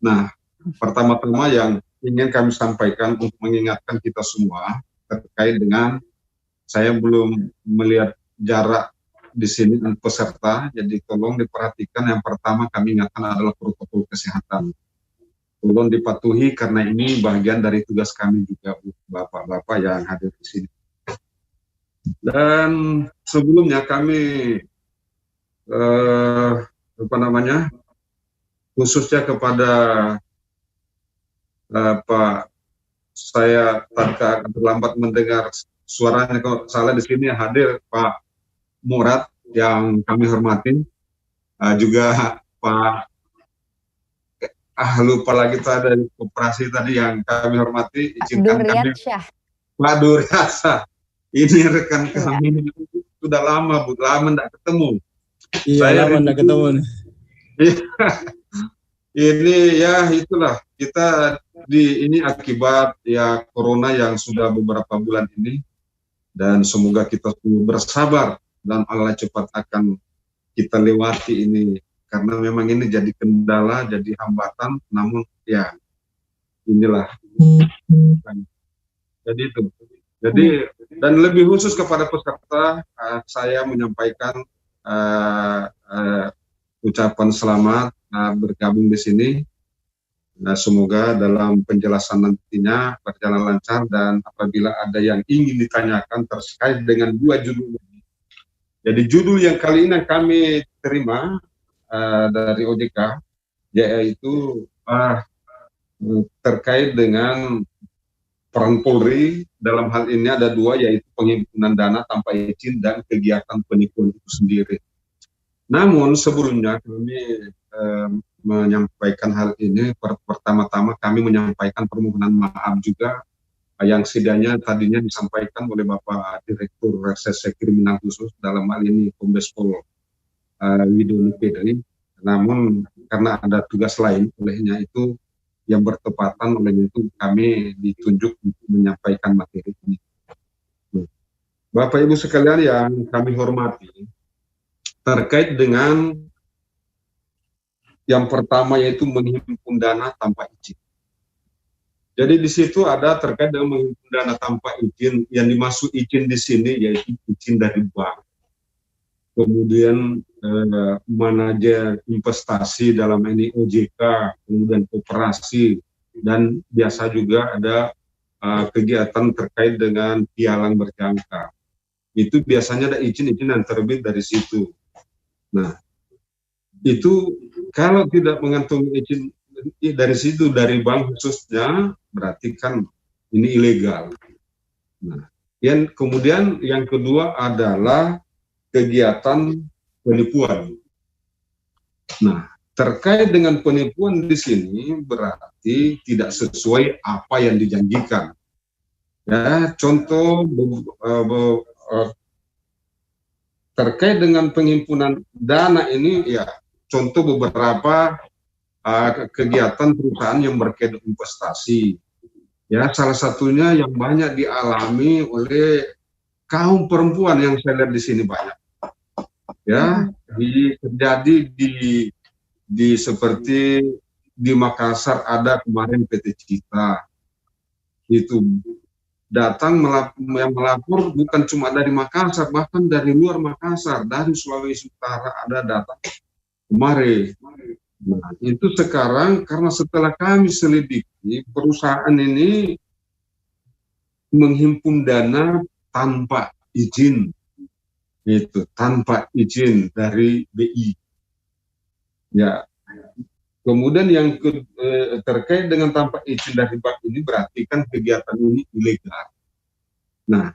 Nah, pertama-tama yang ingin kami sampaikan untuk mengingatkan kita semua terkait dengan saya belum melihat jarak di sini dengan peserta, jadi tolong diperhatikan. Yang pertama kami ingatkan adalah protokol kesehatan. Tolong dipatuhi karena ini bagian dari tugas kami juga, Bapak-Bapak yang hadir di sini. Dan sebelumnya kami khususnya kepada Pak, saya agak terlambat mendengar suaranya, kalau salah di sini hadir Pak Murad yang kami hormati, juga Pak lupa lagi ada koperasi tadi yang kami hormati, izinkan kami Pak Duryatsyah. Ini rekan kami sudah lama tidak ketemu. Iya, saya lama tidak ketemu. Ini ya itulah kita ini akibat ya corona yang sudah beberapa bulan ini, dan semoga kita semua bersabar dan Allah cepat akan kita lewati ini, karena memang ini jadi kendala, jadi hambatan, namun ya inilah. Jadi itu. Jadi dan lebih khusus kepada peserta saya menyampaikan ucapan selamat bergabung di sini. Nah, semoga dalam penjelasan nantinya berjalan lancar, dan apabila ada yang ingin ditanyakan terkait dengan 2 judul ini. Jadi judul yang kali ini kami terima dari OJK yaitu terkait dengan peran Polri. Dalam hal ini ada 2, yaitu penghimpunan dana tanpa izin dan kegiatan penipuan itu sendiri. Namun sebelumnya kami menyampaikan hal ini, pertama-tama kami menyampaikan permohonan maaf juga yang setidaknya tadinya disampaikan oleh Bapak Direktur Reserse Kriminal Khusus, dalam hal ini Kombes Pol Widoni Pedri. Namun karena ada tugas lain, olehnya itu yang bertepatan, olehnya itu kami ditunjuk untuk menyampaikan materi ini. Bapak Ibu sekalian yang kami hormati, terkait dengan yang pertama yaitu menghimpun dana tanpa izin. Jadi di situ ada terkait dengan menghimpun dana tanpa izin. Yang dimaksud izin di sini yaitu izin dari bank. Kemudian manajer investasi dalam ini OJK, kemudian koperasi, dan biasa juga ada kegiatan terkait dengan pialang berjangka. Itu biasanya ada izin-izin yang terbit dari situ. Nah, itu kalau tidak mengantongi izin dari situ, dari bank khususnya, berarti kan ini ilegal. Nah, kemudian yang kedua adalah kegiatan penipuan. Nah, terkait dengan penipuan di sini berarti tidak sesuai apa yang dijanjikan. Ya, contoh terkait dengan penghimpunan dana ini, ya contoh beberapa kegiatan perusahaan yang berkedok investasi. Ya, salah satunya yang banyak dialami oleh kaum perempuan yang saya lihat di sini banyak. Ya, terjadi di seperti di Makassar ada kemarin PT Cita. Itu datang yang melapor bukan cuma dari Makassar, bahkan dari luar Makassar, dari Sulawesi Utara ada datang kemarin. Nah, itu sekarang karena setelah kami selidiki, perusahaan ini menghimpun dana tanpa izin, itu tanpa izin dari BI. Ya, kemudian yang terkait dengan tanpa izin dari bank ini berarti kan kegiatan ini ilegal. Nah,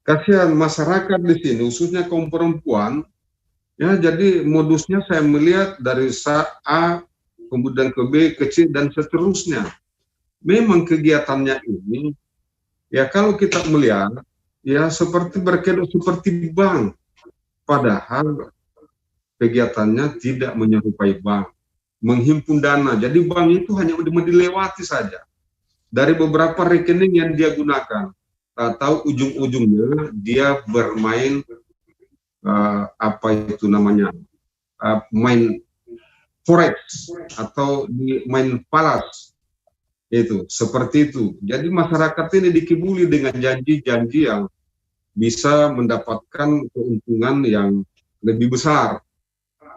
kasihan masyarakat di sini, khususnya kaum perempuan. Ya, jadi modusnya saya melihat dari A, kemudian ke B, ke C, dan seterusnya. Memang kegiatannya ini, ya kalau kita melihat, ya seperti berkedok seperti bank. Padahal kegiatannya tidak menyerupai bank. Menghimpun dana, jadi bank itu hanya dilewati saja. Dari beberapa rekening yang dia gunakan, atau ujung-ujungnya dia bermain apa itu namanya, main forex atau main falas, itu seperti itu. Jadi masyarakat ini dikibuli dengan janji-janji yang bisa mendapatkan keuntungan yang lebih besar.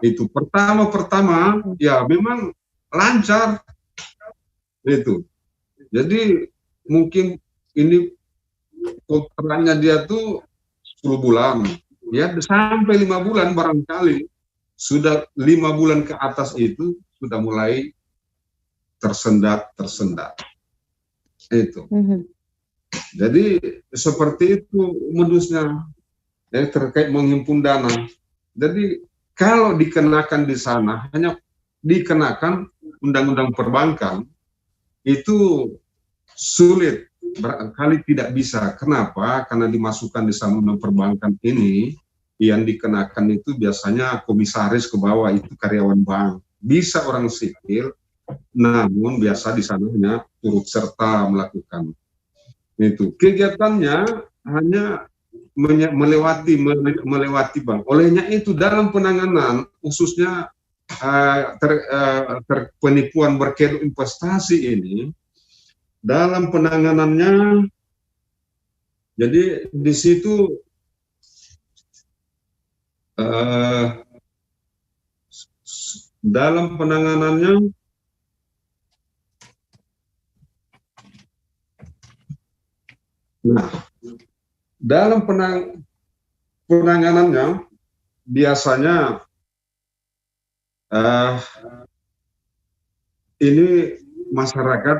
Itu pertama ya memang lancar itu. Jadi mungkin ini kontraknya dia tuh 10 bulan. Ya, sampai 5 bulan barangkali. Sudah 5 bulan ke atas itu sudah mulai tersendat. Itu. Jadi seperti itu modusnya, ya, terkait menghimpun dana. Jadi kalau dikenakan di sana hanya dikenakan undang-undang perbankan, itu sulit. Barangkali tidak bisa. Kenapa? Karena dimasukkan di sana undang perbankan ini, yang dikenakan itu biasanya komisaris ke bawah, itu karyawan bank. Bisa orang sipil, namun biasa di sana hanya turut serta melakukan. Itu kegiatannya hanya melewati bank. Olehnya itu dalam penanganan khususnya penipuan berkedok investasi ini, dalam penanganannya, jadi di situ eh, dalam penanganannya, dalam penanganannya biasanya ini masyarakat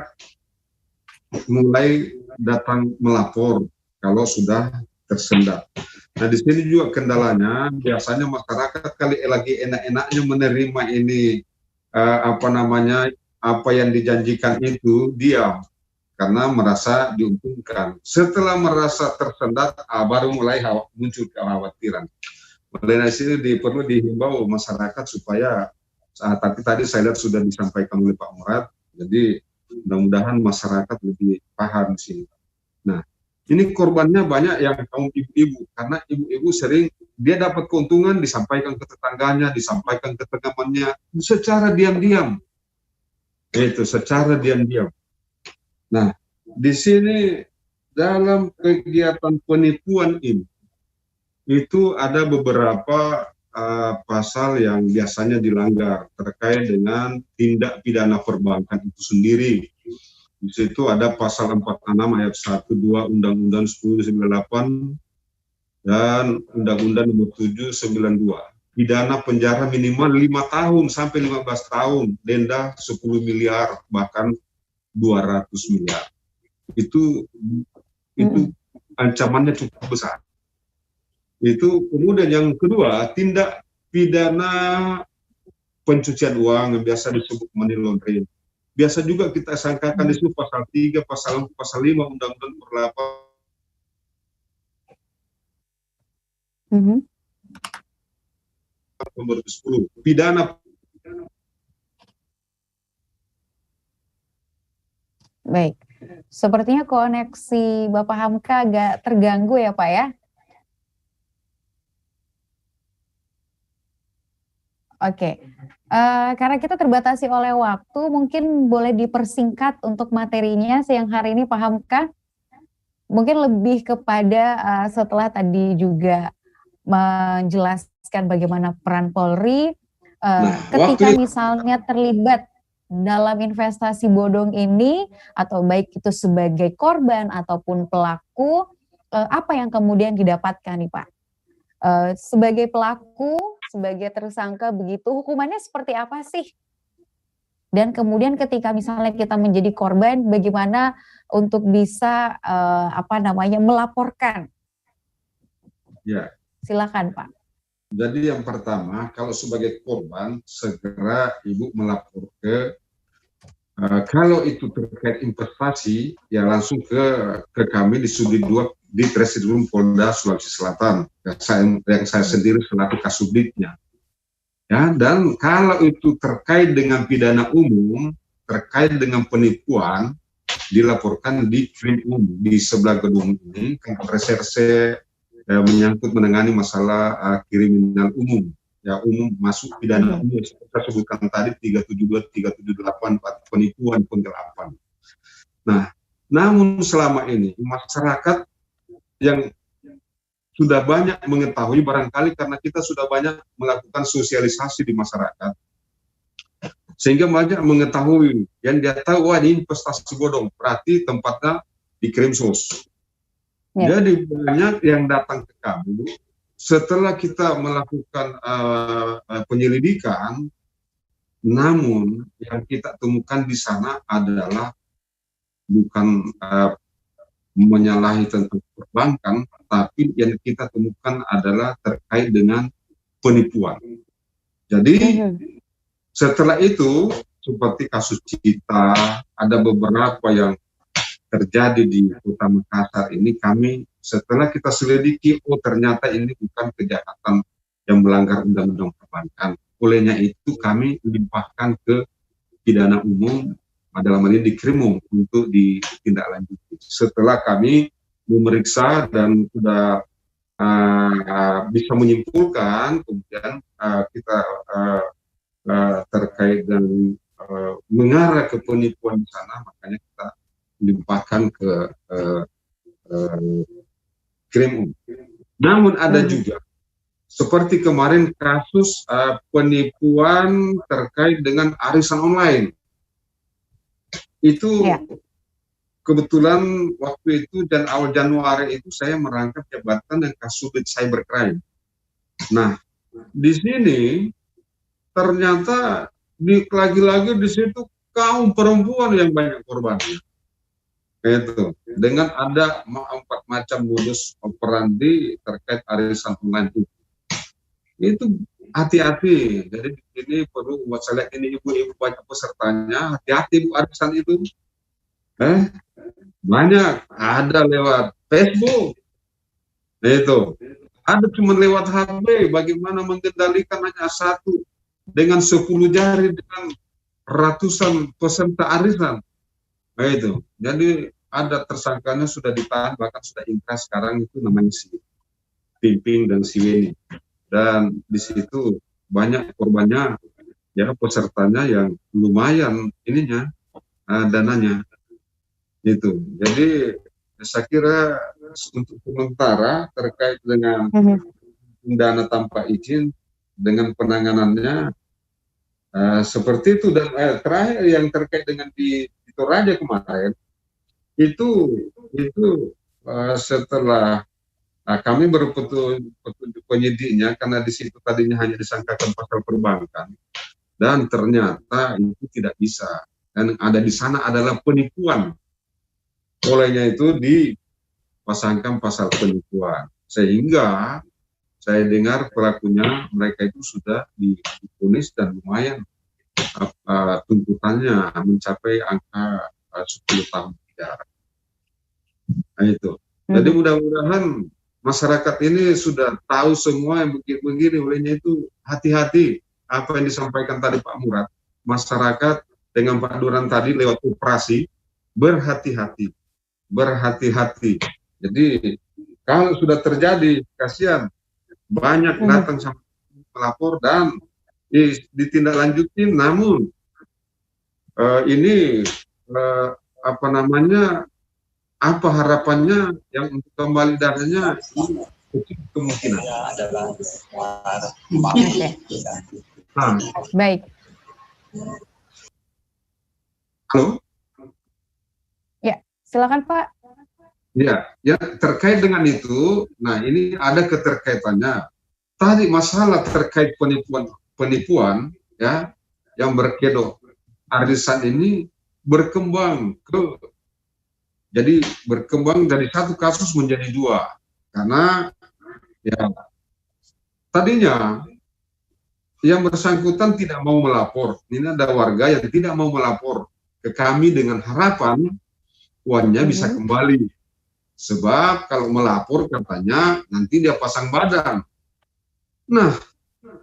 mulai datang melapor kalau sudah tersendat. Nah, di sini juga kendalanya biasanya masyarakat kali lagi enak-enaknya menerima ini apa yang dijanjikan itu diam karena merasa diuntungkan. Setelah merasa tersendat, baru mulai muncul kekhawatiran. Oleh sini perlu dihimbau masyarakat supaya tapi tadi saya lihat sudah disampaikan oleh Pak Murad, jadi mudah-mudahan masyarakat lebih paham di sini. Nah, ini korbannya banyak yang kaum ibu-ibu, karena ibu-ibu sering dia dapat keuntungan disampaikan ke tetangganya, disampaikan ke temannya secara diam-diam. Itu secara diam-diam. Nah, di sini dalam kegiatan penipuan ini itu ada beberapa pasal yang biasanya dilanggar terkait dengan tindak pidana perbankan itu sendiri. Di situ ada pasal 46 ayat 1, 2 Undang-Undang 1098 dan Undang-Undang nomor 792. Pidana penjara minimal 5 tahun sampai 15 tahun, denda 10 miliar bahkan 200 miliar. Itu ancamannya cukup besar. Itu kemudian yang kedua, tindak pidana pencucian uang yang biasa disebut money laundering. Biasa juga kita sangkakan di situ pasal 3, pasal 4, pasal 5 Undang-Undang nomor 8 nomor 10. Pidana. Baik. Sepertinya koneksi Bapak Hamka agak terganggu ya Pak ya? Oke, karena kita terbatasi oleh waktu, mungkin boleh dipersingkat untuk materinya siang hari ini Pak Hamka. Mungkin lebih kepada setelah tadi juga menjelaskan bagaimana peran Polri ketika misalnya terlibat dalam investasi bodong ini, atau baik itu sebagai korban ataupun pelaku, apa yang kemudian didapatkan nih Pak? Sebagai pelaku, sebagai tersangka begitu, hukumannya seperti apa sih? Dan kemudian ketika misalnya kita menjadi korban, bagaimana untuk bisa melaporkan? Ya. Silakan Pak. Jadi yang pertama, kalau sebagai korban segera ibu melapor ke kalau itu terkait investasi ya langsung ke kami di Subdit 2 di Treskrimum Polda Sulawesi Selatan yang saya sendiri selaku Kasubditnya. Ya, dan kalau itu terkait dengan pidana umum, terkait dengan penipuan, dilaporkan di Krim Umum di sebelah gedung ini, reserse menyangkut menangani masalah kriminal umum. Ya, umum masuk pidana umum kita sebutkan tadi 372, 378 penipuan penggelapan. Nah, namun selama ini masyarakat yang sudah banyak mengetahui, barangkali karena kita sudah banyak melakukan sosialisasi di masyarakat, sehingga banyak mengetahui, yang dia tahu, wah ini investasi bodong, berarti tempatnya di Krimsus. Ya. Jadi banyak yang datang ke kami, setelah kita melakukan penyelidikan, namun yang kita temukan di sana adalah bukan menyalahi tentang perbankan, tapi yang kita temukan adalah terkait dengan penipuan. Jadi setelah itu seperti kasus Cita, ada beberapa yang terjadi di Kota Makassar ini, kami setelah kita selidiki, oh ternyata ini bukan kejahatan yang melanggar undang-undang perbankan. Olehnya itu kami limpahkan ke pidana umum, dalam hal ini di Krimum untuk ditindaklanjuti. Setelah kami memeriksa dan sudah bisa menyimpulkan, kemudian kita terkait dengan mengarah ke penipuan di sana, makanya kita limpahkan ke Krimum. Namun ada juga seperti kemarin kasus penipuan terkait dengan arisan online. Itu kebetulan waktu itu dan awal Januari itu saya merangkap jabatan dan Kasubdit Cybercrime. Nah, di sini ternyata lagi-lagi di situ kaum perempuan yang banyak korbannya. Itu dengan ada 4 macam modus operandi terkait arisan online itu hati-hati. Jadi di sini perlu buat saya lihat ini ibu-ibu banyak pesertanya, hati-hati Bu arisan itu. Banyak ada lewat Facebook, itu ada cuma lewat HP. Bagaimana mengendalikan hanya satu dengan 10 jari dengan ratusan peserta arisan. Itu jadi ada tersangkanya sudah ditahan, bahkan sudah inkrah sekarang, itu namanya si Pimping dan si Weni. Dan di situ banyak korbannya, ya pesertanya yang lumayan ininya dananya. Itu jadi saya kira untuk sementara terkait dengan dana tanpa izin dengan penanganannya seperti itu. Dan terakhir yang terkait dengan di Toraja kemarin itu setelah kami berpetunjuk penyidiknya, karena di situ tadinya hanya disangkakan pasal perbankan dan ternyata itu tidak bisa, dan ada di sana adalah penipuan. Olehnya itu dipasangkan pasal penipuan, sehingga saya dengar pelakunya mereka itu sudah divonis dan lumayan tuntutannya mencapai angka 10 tahun penjara. Nah itu. Jadi mudah-mudahan masyarakat ini sudah tahu semua yang begini-begini. Olehnya itu hati-hati apa yang disampaikan tadi Pak Murad. Masyarakat dengan Pak Duran tadi lewat operasi berhati-hati. Berhati-hati. Jadi kalau sudah terjadi, kasihan banyak datang sampai melapor dan ditindaklanjuti. Namun ini apa namanya, apa harapannya yang untuk kembali dananya kemungkinan. Baik. Halo. Ya, silakan Pak. Ya terkait dengan itu. Nah ini ada keterkaitannya. Tadi masalah terkait penipuan ya yang berkedok arisan ini berkembang jadi berkembang dari satu kasus menjadi 2, karena ya tadinya yang bersangkutan tidak mau melapor. Ini ada warga yang tidak mau melapor ke kami dengan harapan uangnya bisa kembali, sebab kalau melapor katanya nanti dia pasang badan. Nah,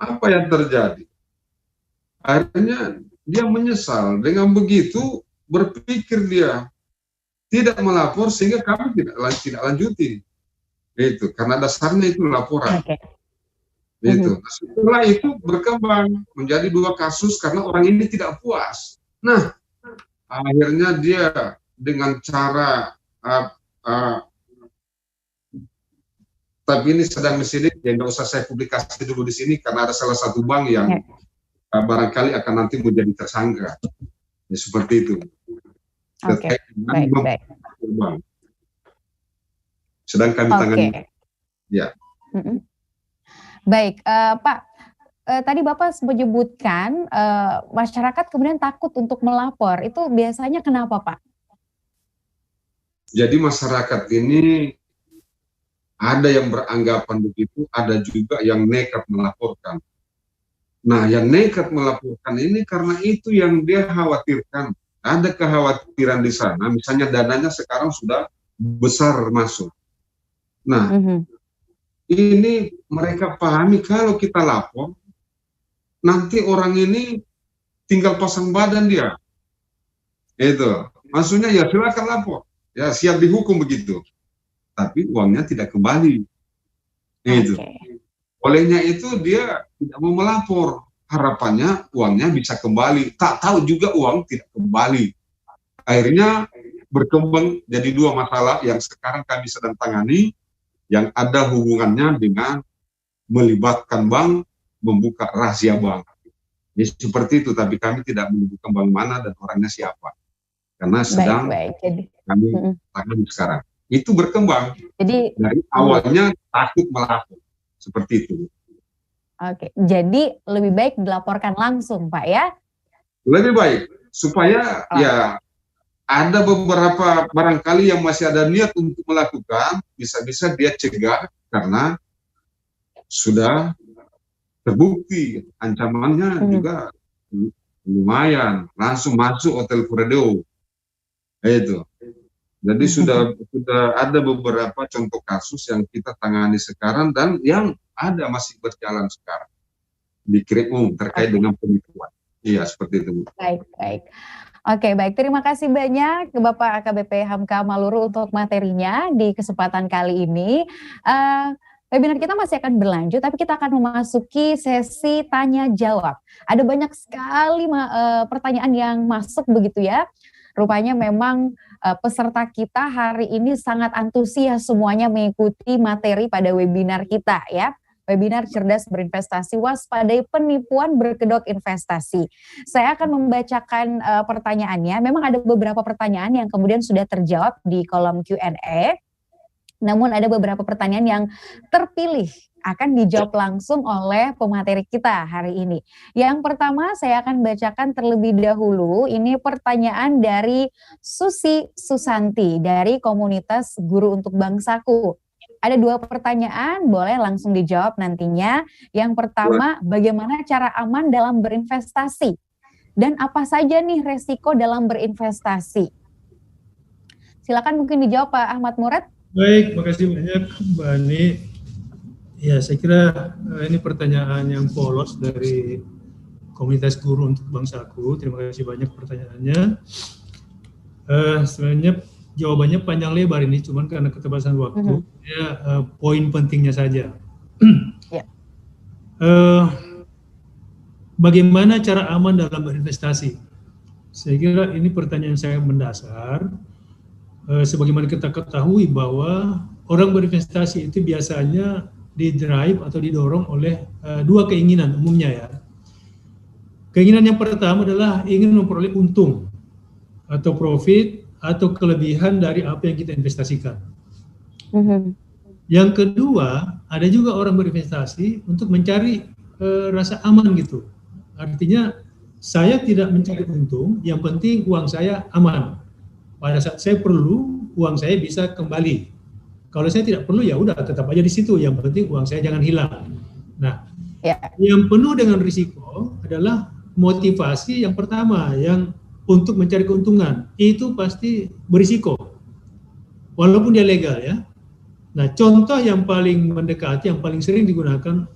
apa yang terjadi? Akhirnya dia menyesal. Dengan begitu berpikir dia tidak melapor, sehingga kami tidak lanjuti. Itu karena dasarnya itu laporan. Itu. Nah, setelah itu berkembang menjadi 2 kasus karena orang ini tidak puas. Nah, akhirnya dia dengan cara tapi ini sedang disidik, ya nggak usah saya publikasi dulu di sini karena ada salah satu bank yang barangkali akan nanti menjadi tersangka. Ya, seperti itu. Baik. Sedang kami tangani. Ya. Baik, Pak. Tadi Bapak menyebutkan masyarakat kemudian takut untuk melapor. Itu biasanya kenapa, Pak? Jadi masyarakat ini ada yang beranggapan begitu, ada juga yang nekat melaporkan. Nah, yang nekat melaporkan ini karena itu yang dia khawatirkan. Ada kekhawatiran di sana, misalnya dananya sekarang sudah besar masuk. Nah, ini mereka pahami kalau kita lapor, nanti orang ini tinggal pasang badan dia. Itu, maksudnya ya silakan lapor, ya siap dihukum begitu. Tapi uangnya tidak kembali. Itu. Olehnya itu dia tidak mau melapor. Harapannya uangnya bisa kembali. Tak tahu juga uang tidak kembali. Akhirnya berkembang jadi 2 masalah yang sekarang kami sedang tangani, yang ada hubungannya dengan melibatkan bank, membuka rahasia bank. Jadi seperti itu, tapi kami tidak menyebutkan bank mana dan orangnya siapa. Karena sedang kami tangani sekarang. Itu berkembang. Jadi dari awalnya takut melapor. Seperti itu. Oke, jadi lebih baik dilaporkan langsung, Pak ya? Lebih baik, supaya ya ada beberapa barangkali yang masih ada niat untuk melakukan, bisa-bisa dia cegah karena sudah terbukti ancamannya juga lumayan, langsung masuk Hotel Fredeo. Itu. Jadi sudah ada beberapa contoh kasus yang kita tangani sekarang dan yang ada masih berjalan sekarang di Krimum terkait dengan penipuan. Iya, seperti itu. Baik. Oke, baik. Terima kasih banyak Bapak AKBP Hamka Maluru untuk materinya di kesempatan kali ini. Webinar kita masih akan berlanjut, tapi kita akan memasuki sesi tanya jawab. Ada banyak sekali pertanyaan yang masuk begitu ya. Rupanya memang peserta kita hari ini sangat antusias semuanya mengikuti materi pada webinar kita ya. Webinar Cerdas Berinvestasi, Waspadai Penipuan Berkedok Investasi. Saya akan membacakan pertanyaannya. Memang ada beberapa pertanyaan yang kemudian sudah terjawab di kolom Q&A. Namun ada beberapa pertanyaan yang terpilih akan dijawab langsung oleh pemateri kita hari ini. Yang pertama saya akan bacakan terlebih dahulu. Ini pertanyaan dari Susi Susanti dari komunitas Guru untuk Bangsaku. Ada 2 pertanyaan, boleh langsung dijawab nantinya. Yang pertama, bagaimana cara aman dalam berinvestasi? Dan apa saja nih resiko dalam berinvestasi? Silakan mungkin dijawab Pak Ahmad Murad. Baik, makasih banyak Mbak Ani. Ya, saya kira ini pertanyaan yang polos dari komunitas guru untuk Bangsaku. Terima kasih banyak pertanyaannya. Sebenarnya jawabannya panjang lebar ini, cuman karena keterbatasan waktu, poin pentingnya saja. Bagaimana cara aman dalam berinvestasi? Saya kira ini pertanyaan saya mendasar. Sebagaimana kita ketahui bahwa orang berinvestasi itu biasanya didrive atau didorong oleh 2 keinginan umumnya ya. Keinginan yang pertama adalah ingin memperoleh untung atau profit atau kelebihan dari apa yang kita investasikan. Yang kedua, ada juga orang berinvestasi untuk mencari rasa aman gitu. Artinya saya tidak mencari untung, yang penting uang saya aman. Pada saat saya perlu, uang saya bisa kembali. Kalau saya tidak perlu, ya udah tetap aja di situ. Yang penting uang saya jangan hilang. Nah, yang penuh dengan risiko adalah motivasi yang pertama, yang untuk mencari keuntungan. Itu pasti berisiko, walaupun dia legal ya. Nah, contoh yang paling mendekati, yang paling sering digunakan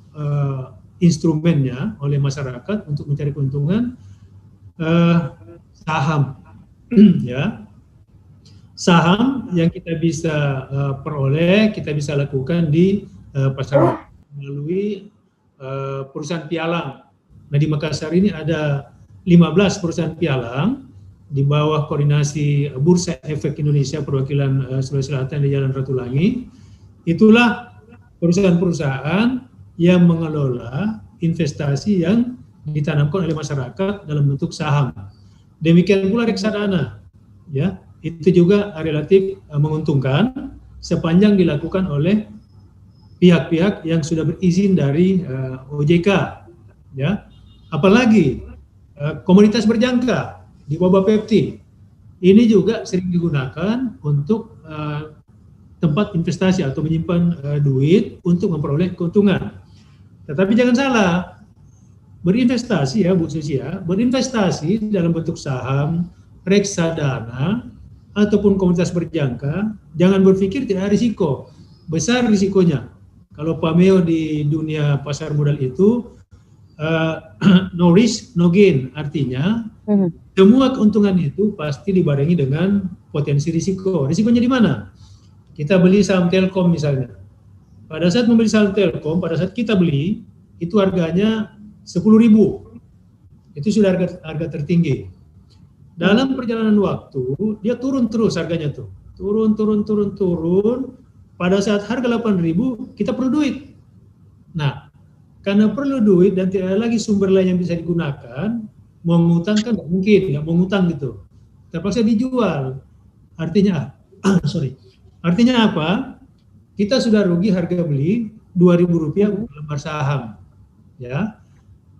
instrumennya oleh masyarakat untuk mencari keuntungan, saham, ya. Saham yang kita bisa peroleh, kita bisa lakukan di pasar melalui perusahaan pialang. Nah, di Makassar ini ada 15 perusahaan pialang di bawah koordinasi Bursa Efek Indonesia perwakilan Sulawesi Selatan di Jalan Ratulangi. Itulah perusahaan-perusahaan yang mengelola investasi yang ditanamkan oleh masyarakat dalam bentuk saham. Demikian pula reksadana, ya. Itu juga relatif menguntungkan sepanjang dilakukan oleh pihak-pihak yang sudah berizin dari OJK, ya. Apalagi komunitas berjangka di bawah Bapepti, ini juga sering digunakan untuk tempat investasi atau menyimpan duit untuk memperoleh keuntungan. Tetapi jangan salah, berinvestasi ya Bu Susi ya, berinvestasi dalam bentuk saham, reksadana, ataupun komunitas berjangka, jangan berpikir tidak ada risiko. Besar risikonya. Kalau pameo di dunia pasar modal itu, no risk, no gain. Artinya, semua keuntungan itu pasti dibarengi dengan potensi risiko. Risikonya di mana? Kita beli saham Telkom misalnya. Pada saat membeli saham Telkom, pada saat kita beli, itu harganya 10.000. Itu sudah harga tertinggi. Dalam perjalanan waktu, dia turun terus harganya tuh. Turun. Pada saat harga 8.000, kita perlu duit. Nah, karena perlu duit dan tidak ada lagi sumber lain yang bisa digunakan, mau ngutang kan nggak mungkin, nggak mau ngutang gitu. Terpaksa dijual. Artinya, artinya apa? Kita sudah rugi harga beli Rp2.000 per lembar saham, ya.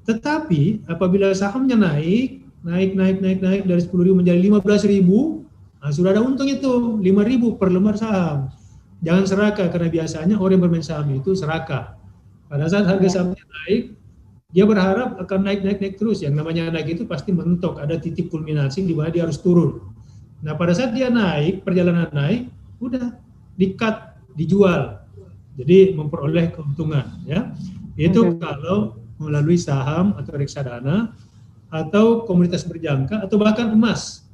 Tetapi apabila sahamnya naik dari 10.000 menjadi 15.000, nah sudah ada untung itu 5.000 per lembar saham. Jangan serakah, karena biasanya orang yang bermain saham itu serakah. Pada saat harga sahamnya naik, dia berharap akan naik terus. Yang namanya naik itu pasti mentok, ada titik kulminasi di mana dia harus turun. Nah, pada saat dia naik, perjalanan naik, udah di-cut, dijual. Jadi memperoleh keuntungan, ya. Itu kalau melalui saham atau reksadana atau komoditas berjangka atau bahkan emas.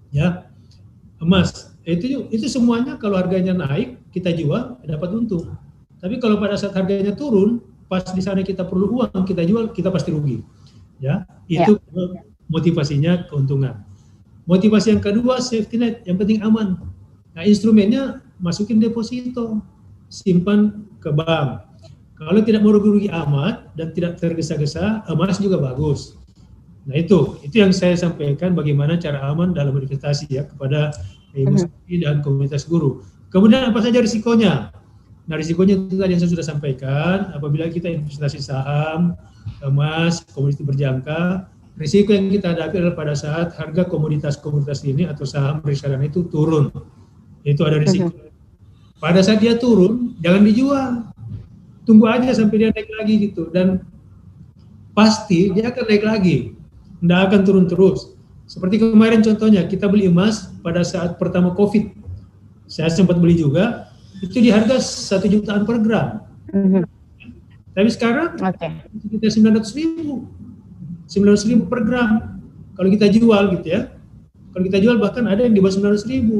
Ya. Emas. Itu semuanya kalau harganya naik, kita jual, dapat untung. Tapi kalau pada saat harganya turun, pas di sana kita perlu uang, kita jual, kita pasti rugi. Ya, itu motivasinya keuntungan. Motivasi yang kedua, safety net, yang penting aman. Nah, instrumennya masukin deposito, simpan ke bank. Kalau tidak mau rugi-rugi amat dan tidak tergesa-gesa, emas juga bagus. Nah, itu yang saya sampaikan bagaimana cara aman dalam berinvestasi ya kepada ibu dan komunitas guru. Kemudian apa saja risikonya? Nah, risikonya itu tadi yang saya sudah sampaikan. Apabila kita investasi saham, emas, komoditas berjangka, risiko yang kita hadapi adalah pada saat harga komoditas ini atau saham reksadana itu turun. Itu ada risiko. Pada saat dia turun, jangan dijual. Tunggu aja sampai dia naik lagi gitu. Dan pasti dia akan naik lagi. Tidak akan turun terus. Seperti kemarin contohnya, kita beli emas pada saat pertama COVID. Saya sempat beli juga. Itu di harga 1 jutaan per gram. Tapi sekarang kita 900.000 per gram. Kalau kita jual gitu ya. Kalau kita jual bahkan ada yang di bawah 900.000.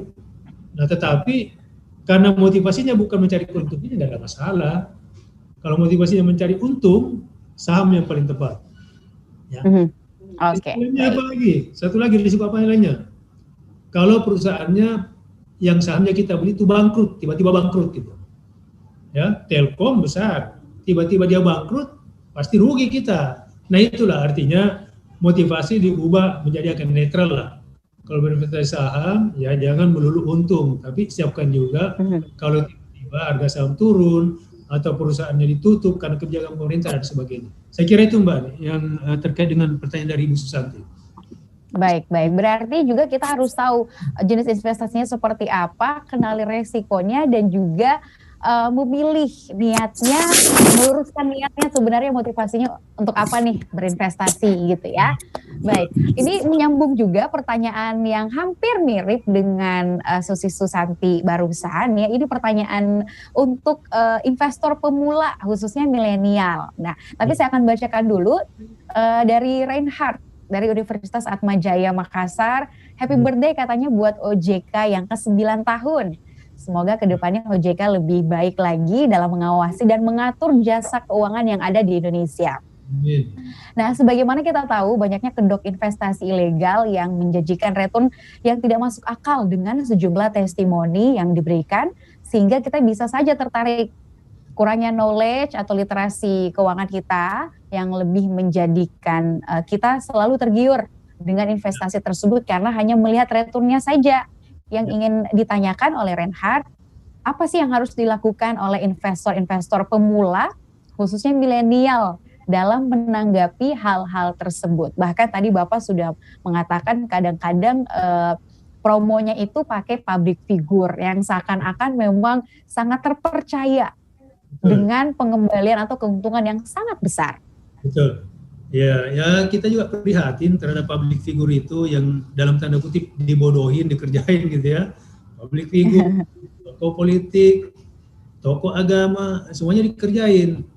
Nah, tetapi karena motivasinya bukan mencari keuntungan, nggak ada masalah. Kalau motivasinya mencari untung, saham yang paling tepat. Ya. Apa lagi? Satu lagi risiko apa lainnya? Kalau perusahaannya yang sahamnya kita beli itu bangkrut, tiba-tiba bangkrut gitu. Ya, Telkom besar, tiba-tiba dia bangkrut, pasti rugi kita. Nah, itulah artinya motivasi diubah menjadi akan netral lah. Kalau berinvestasi saham, ya jangan melulu untung, tapi siapkan juga kalau tiba-tiba harga saham turun atau perusahaannya ditutup karena kebijakan pemerintah dan sebagainya. Saya kira itu Mbak yang terkait dengan pertanyaan dari Ibu Susanti. Baik. Berarti juga kita harus tahu jenis investasinya seperti apa, kenali resikonya, dan juga memilih niatnya, meluruskan niatnya sebenarnya motivasinya untuk apa nih berinvestasi gitu ya. Baik, ini menyambung juga pertanyaan yang hampir mirip dengan Susi Susanti barusan ya. Ini pertanyaan untuk investor pemula khususnya milenial. Nah, tapi saya akan bacakan dulu dari Reinhard dari Universitas Atmajaya Makassar. Happy birthday katanya buat OJK yang ke-9 tahun. Semoga kedepannya OJK lebih baik lagi dalam mengawasi dan mengatur jasa keuangan yang ada di Indonesia. Nah, sebagaimana kita tahu banyaknya kedok investasi ilegal yang menjanjikan return yang tidak masuk akal dengan sejumlah testimoni yang diberikan, sehingga kita bisa saja tertarik. Kurangnya knowledge atau literasi keuangan kita yang lebih menjadikan kita selalu tergiur dengan investasi tersebut karena hanya melihat returnnya saja. Yang ingin ditanyakan oleh Reinhard, apa sih yang harus dilakukan oleh investor-investor pemula, khususnya milenial, dalam menanggapi hal-hal tersebut? Bahkan tadi Bapak sudah mengatakan kadang-kadang promonya itu pakai public figure yang seakan-akan memang sangat terpercaya dengan pengembalian atau keuntungan yang sangat besar. Betul. Ya kita juga prihatin terhadap public figure itu yang dalam tanda kutip dibodohin, dikerjain gitu ya. Public figure, tokoh politik, tokoh agama, semuanya dikerjain.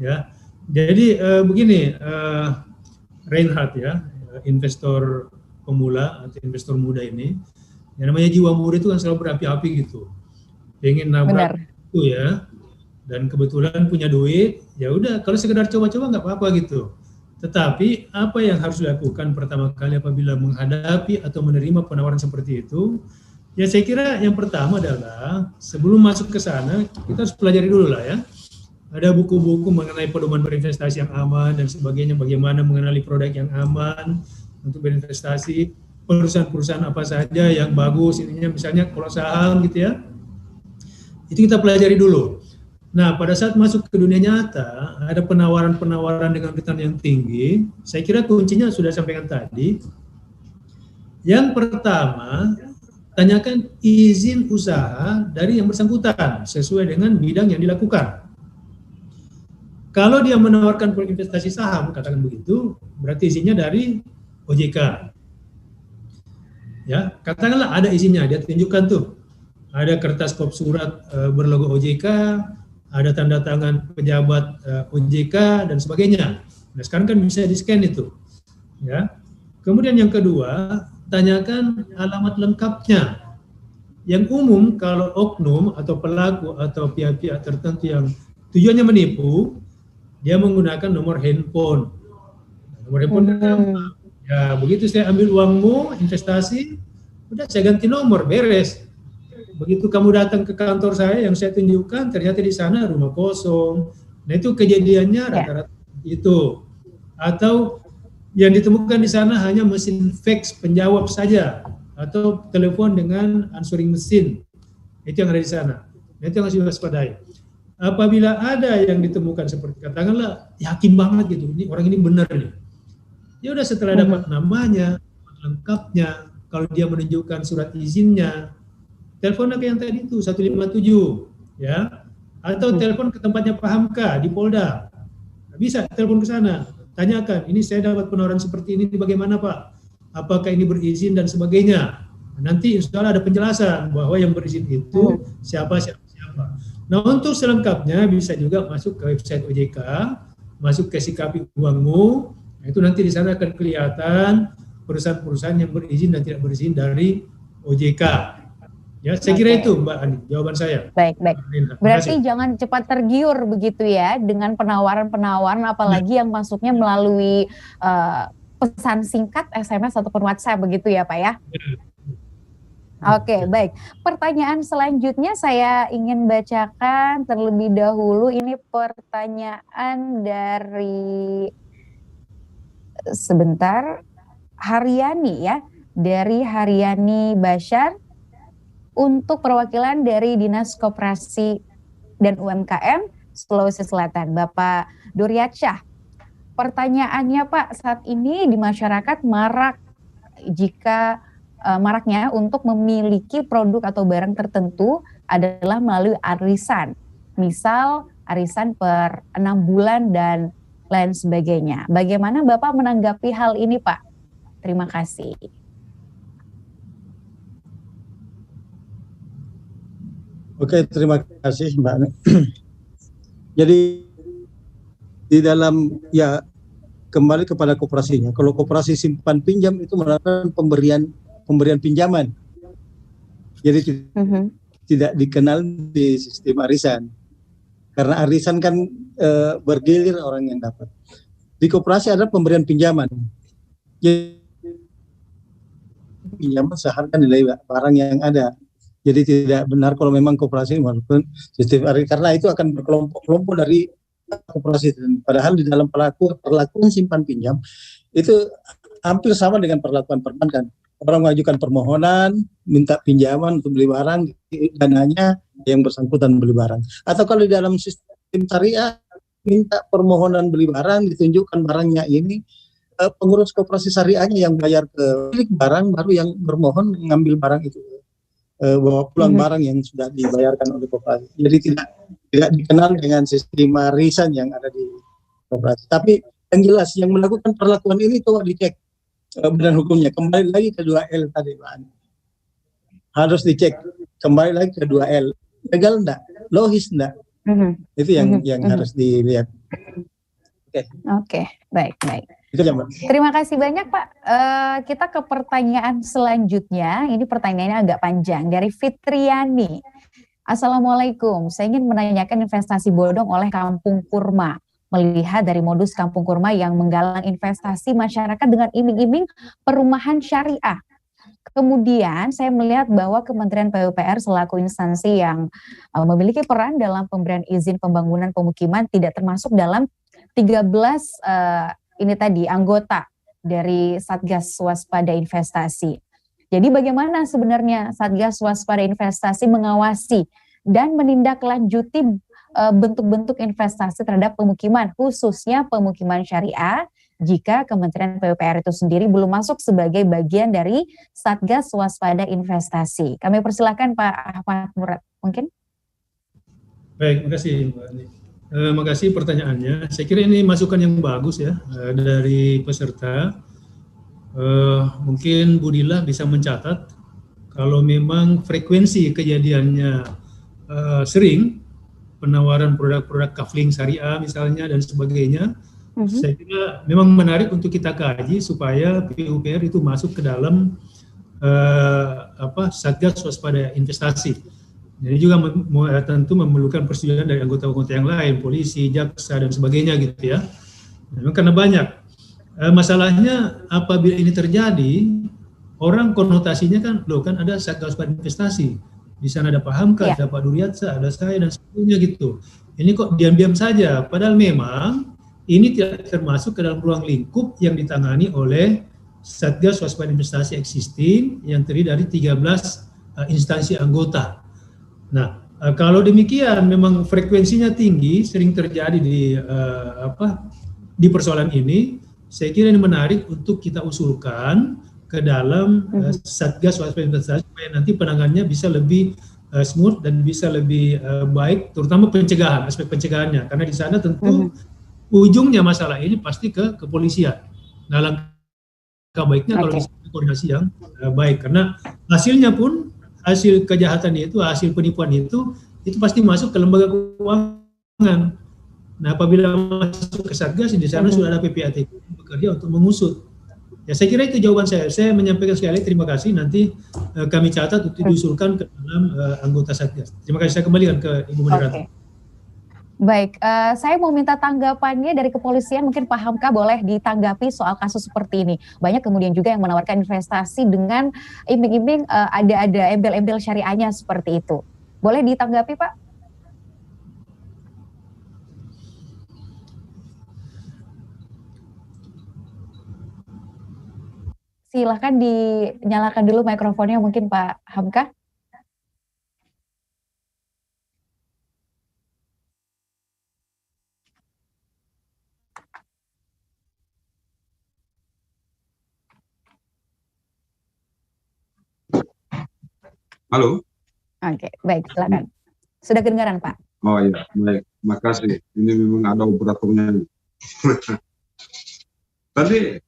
Ya, jadi begini, Reinhard ya, investor pemula atau investor muda ini, yang namanya jiwa muda itu kan selalu berapi-api gitu, pengen nabrak itu ya, dan kebetulan punya duit, ya udah kalau sekedar coba-coba nggak apa-apa gitu. Tetapi apa yang harus dilakukan pertama kali apabila menghadapi atau menerima penawaran seperti itu, ya saya kira yang pertama adalah sebelum masuk ke sana kita harus pelajari dulu lah ya. ada buku-buku mengenai pedoman berinvestasi yang aman dan sebagainya, bagaimana mengenali produk yang aman untuk berinvestasi, perusahaan-perusahaan apa saja yang bagus, ininya misalnya kalau saham gitu ya, itu kita pelajari dulu. Nah, pada saat masuk ke dunia nyata, ada penawaran-penawaran dengan return yang tinggi. Saya kira kuncinya sudah sampaikan tadi. Yang pertama, tanyakan izin usaha dari yang bersangkutan sesuai dengan bidang yang dilakukan. Kalau dia menawarkan produk investasi saham, katakan begitu, berarti izinnya dari OJK. Ya, katakanlah ada izinnya, dia tunjukkan tuh. Ada kertas kop surat berlogo OJK, ada tanda tangan pejabat OJK dan sebagainya. Nah, sekarang kan bisa di-scan itu. Ya. Kemudian yang kedua, tanyakan alamat lengkapnya. Yang umum kalau oknum atau pelaku atau pihak-pihak tertentu yang tujuannya menipu, dia menggunakan nomor handphone. Nomor handphone ya begitu saya ambil uangmu investasi, udah saya ganti nomor, beres. Begitu kamu datang ke kantor saya yang saya tunjukkan, ternyata di sana rumah kosong. Nah itu kejadiannya rata-rata itu. Atau yang ditemukan di sana hanya mesin fax penjawab saja, atau telepon dengan answering mesin. Itu yang ada di sana. Nah, itu yang harus diwaspadai. Apabila ada yang ditemukan seperti katakanlah yakin banget gitu, ini orang ini benar nih. Ya udah setelah dapat namanya, lengkapnya, kalau dia menunjukkan surat izinnya, telepon ke yang tadi itu 157 ya, atau telepon ke tempatnya Pak Hamka di Polda. Bisa telepon ke sana, tanyakan, ini saya dapat penawaran seperti ini, bagaimana Pak? Apakah ini berizin dan sebagainya. Nanti insya Allah ada penjelasan bahwa yang berizin itu siapa. Nah untuk selengkapnya bisa juga masuk ke website OJK, masuk ke sikapi uangmu. Nah, itu nanti di sana akan kelihatan perusahaan-perusahaan yang berizin dan tidak berizin dari OJK. Ya, saya kira itu Mbak Ani, jawaban saya. Baik. Berarti jangan cepat tergiur begitu ya dengan penawaran-penawaran, apalagi yang masuknya melalui pesan singkat, SMS ataupun WhatsApp begitu ya Pak ya? Oke, baik. Pertanyaan selanjutnya saya ingin bacakan terlebih dahulu. Ini pertanyaan dari Haryani ya, dari Haryani Bashar. Untuk perwakilan dari Dinas Koperasi dan UMKM Sulawesi Selatan, Bapak Duryatsyah. Pertanyaannya Pak, saat ini di masyarakat maraknya untuk memiliki produk atau barang tertentu adalah melalui arisan. Misal arisan per 6 bulan dan lain sebagainya. Bagaimana Bapak menanggapi hal ini Pak? Terima kasih. Oke, terima kasih Mbak. Jadi di dalam ya kembali kepada koperasinya. Kalau koperasi simpan pinjam itu melakukan pemberian pinjaman. Jadi tidak dikenal di sistem arisan. Karena arisan kan bergilir orang yang dapat. Di koperasi ada pemberian pinjaman. Jadi pinjaman seharga nilai barang yang ada. Jadi tidak benar kalau memang koperasi maupun sistem arisan, karena itu akan berkelompok-kelompok dari koperasi. Padahal di dalam perlakuan simpan pinjam itu hampir sama dengan perlakuan perbankan. Orang mengajukan permohonan, minta pinjaman untuk beli barang, dananya yang bersangkutan beli barang. Atau kalau di dalam sistem syariah, minta permohonan beli barang, ditunjukkan barangnya ini, pengurus koperasi syariahnya yang bayar ke pemilik barang, baru yang bermohon mengambil barang itu. Bawa pulang barang yang sudah dibayarkan oleh koperasi. Jadi tidak dikenal dengan sistem arisan yang ada di koperasi. Tapi yang jelas yang melakukan perlakuan ini coba dicek badan hukumnya. Kembali lagi ke 2L tadi Pak. Harus dicek kembali lagi ke 2L. Legal enggak? Logis enggak? Itu yang harus dilihat. Oke, baik. Itu ya, Mbak. Terima kasih banyak Pak. Kita ke pertanyaan selanjutnya. Ini pertanyaannya agak panjang dari Fitriani. Assalamualaikum. Saya ingin menanyakan investasi bodong oleh Kampung Kurma. Melihat dari modus Kampung Kurma yang menggalang investasi masyarakat dengan iming-iming perumahan syariah. kemudian saya melihat bahwa Kementerian PUPR selaku instansi yang memiliki peran dalam pemberian izin pembangunan pemukiman tidak termasuk dalam 13 ini tadi anggota dari Satgas Waspada Investasi. Jadi bagaimana sebenarnya Satgas Waspada Investasi mengawasi dan menindaklanjuti bentuk-bentuk investasi terhadap pemukiman, khususnya pemukiman syariah, jika Kementerian PUPR itu sendiri belum masuk sebagai bagian dari Satgas Waspada Investasi. Kami persilakan Pak Ahmad Murad, mungkin. Baik, makasih Mbak Ani. Makasih pertanyaannya. Saya kira ini masukan yang bagus ya dari peserta. Mungkin Budila bisa mencatat kalau memang frekuensi kejadiannya sering penawaran produk-produk kafling syariah misalnya dan sebagainya. Saya kira memang menarik untuk kita kaji supaya PUPR itu masuk ke dalam Satgas Waspada Investasi. Jadi juga tentu memerlukan persetujuan dari anggota-anggota yang lain, polisi, jaksa dan sebagainya gitu ya. Memang karena banyak. Masalahnya apabila ini terjadi, orang konotasinya kan, loh kan ada Satgas Waspada Investasi. Di sana ada Pak Hamka, ada Pak Duryatsa, ada saya dan sebagainya gitu. Ini kok diam-diam saja, padahal memang ini tidak termasuk ke dalam ruang lingkup yang ditangani oleh Satgas Waspada Investasi existing yang terdiri dari 13 instansi anggota. Nah, kalau demikian memang frekuensinya tinggi, sering terjadi di persoalan ini, saya kira ini menarik untuk kita usulkan ke dalam Satgas Waspada Investasi supaya nanti penanganannya bisa lebih smooth dan bisa lebih baik, terutama pencegahan, aspek pencegahannya, karena di sana tentu ujungnya masalah ini pasti ke kepolisian. Nah, langkah baiknya kalau bisa koordinasi yang baik, karena hasilnya pun, hasil kejahatan itu, hasil penipuan itu pasti masuk ke lembaga keuangan. Nah, apabila masuk ke Satgas, di sana sudah ada PPATK yang bekerja untuk mengusut. Ya, saya kira itu jawaban saya. Saya menyampaikan sekali terima kasih, nanti kami catat untuk diusulkan ke dalam anggota Satgas. Terima kasih, saya kembalikan ke Ibu Moderator. Baik, saya mau minta tanggapannya dari kepolisian, mungkin Pak Hamka boleh ditanggapi soal kasus seperti ini. Banyak kemudian juga yang menawarkan investasi dengan iming-iming ada embel-embel syariahnya seperti itu. Boleh ditanggapi Pak? Silahkan dinyalakan dulu mikrofonnya mungkin Pak Hamka. Halo. Oke, baik, silakan. Sudah kedengaran, Pak? Oh iya, baik. Makasih. Ini memang ada operatornya. Tadi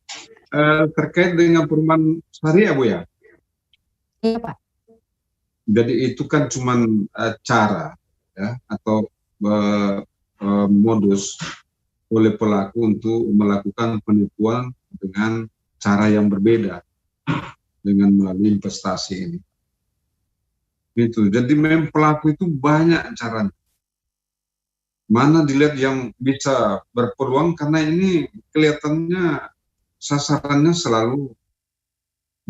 terkait dengan perumahan syariah, Bu ya? Iya, Pak. Jadi itu kan cuma cara ya, atau modus oleh pelaku untuk melakukan penipuan dengan cara yang berbeda dengan melalui investasi ini. Gitu. Jadi memang pelaku itu banyak caranya. Mana dilihat yang bisa berpeluang, karena ini kelihatannya sasarannya selalu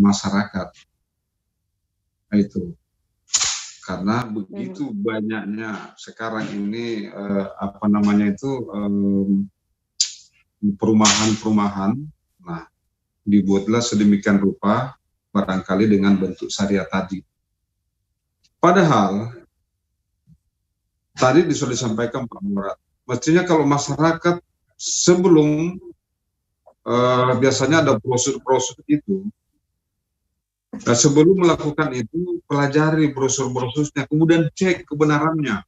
masyarakat. Nah, itu. Karena begitu banyaknya sekarang ini perumahan-perumahan, nah dibuatlah sedemikian rupa barangkali dengan bentuk syariah tadi. Padahal tadi sudah disampaikan Pak Murad, mestinya kalau masyarakat sebelum biasanya ada brosur-brosur itu, sebelum melakukan itu pelajari brosur-brosurnya, kemudian cek kebenarannya,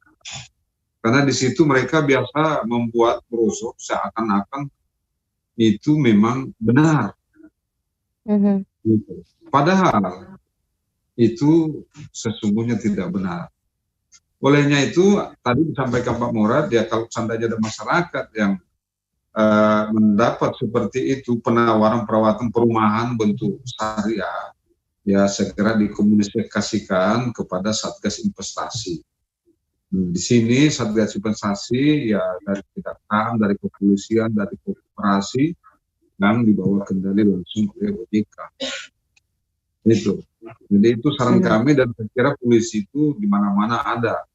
karena di situ mereka biasa membuat brosur seakan-akan itu memang benar. Padahal itu sesungguhnya tidak benar. Olehnya itu tadi disampaikan Pak Murad, ya kalau seandainya ada masyarakat yang mendapat seperti itu penawaran perawatan perumahan bentuk syariah, ya segera dikomunikasikan kepada Satgas Investasi. Di sini Satgas Investasi ya dari kejaksaan, dari kepolisian, dari koperasi yang dibawa kendali langsung oleh OJK. Itu. Jadi itu saran kami, dan saya kira polisi itu di mana-mana ada.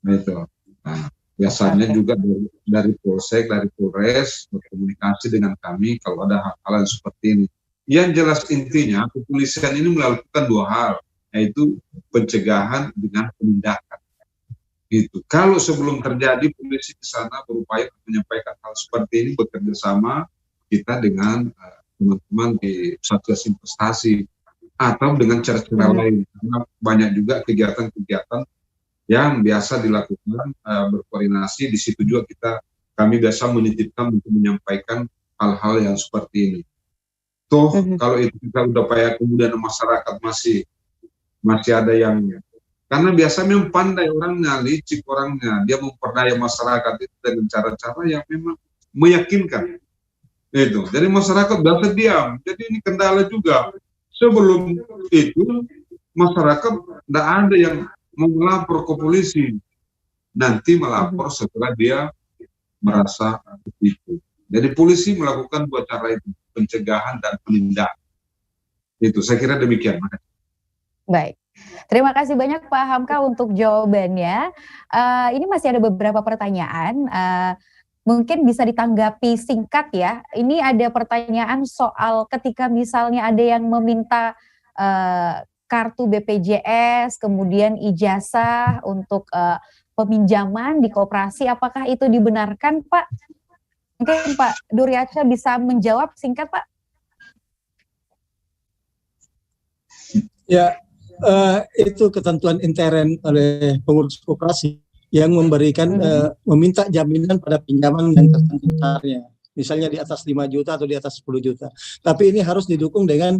Gitu. Nah, biasanya juga dari Polsek, dari Polres berkomunikasi dengan kami kalau ada hal-hal yang seperti ini. Yang jelas intinya kepolisian ini melakukan dua hal, yaitu pencegahan dengan penindakan. Gitu. Kalau sebelum terjadi, polisi di sana berupaya menyampaikan hal seperti ini, bekerja sama kita dengan teman-teman di Satgas Investasi atau dengan cara-cara lain. Karena banyak juga kegiatan-kegiatan yang biasa dilakukan berkoordinasi. Di situ juga kami biasa menitipkan untuk menyampaikan hal-hal yang seperti ini. Toh kalau itu kita udah upaya, kemudian masyarakat masih ada yang, karena biasa memang pandai orangnya, licik orangnya, dia memperdaya masyarakat itu dengan cara-cara yang memang meyakinkan. Itu. Jadi masyarakat biasa diam. Jadi ini kendala juga. Sebelum itu masyarakat tidak ada yang mau melapor ke polisi. Nanti melapor setelah dia merasa itu. Jadi polisi melakukan dua cara itu, pencegahan dan penindakan. Itu saya kira demikian. Baik. Terima kasih banyak Pak Hamka untuk jawabannya. Ini masih ada beberapa pertanyaan. Mungkin bisa ditanggapi singkat ya. Ini ada pertanyaan soal ketika misalnya ada yang meminta kartu BPJS, kemudian ijazah untuk peminjaman di koperasi. Apakah itu dibenarkan, Pak? Mungkin Pak Duryaca bisa menjawab singkat, Pak. Ya, itu ketentuan intern oleh pengurus koperasi yang memberikan meminta jaminan pada pinjaman yang tertentu besarnya, misalnya di atas 5 juta atau di atas 10 juta. Tapi ini harus didukung dengan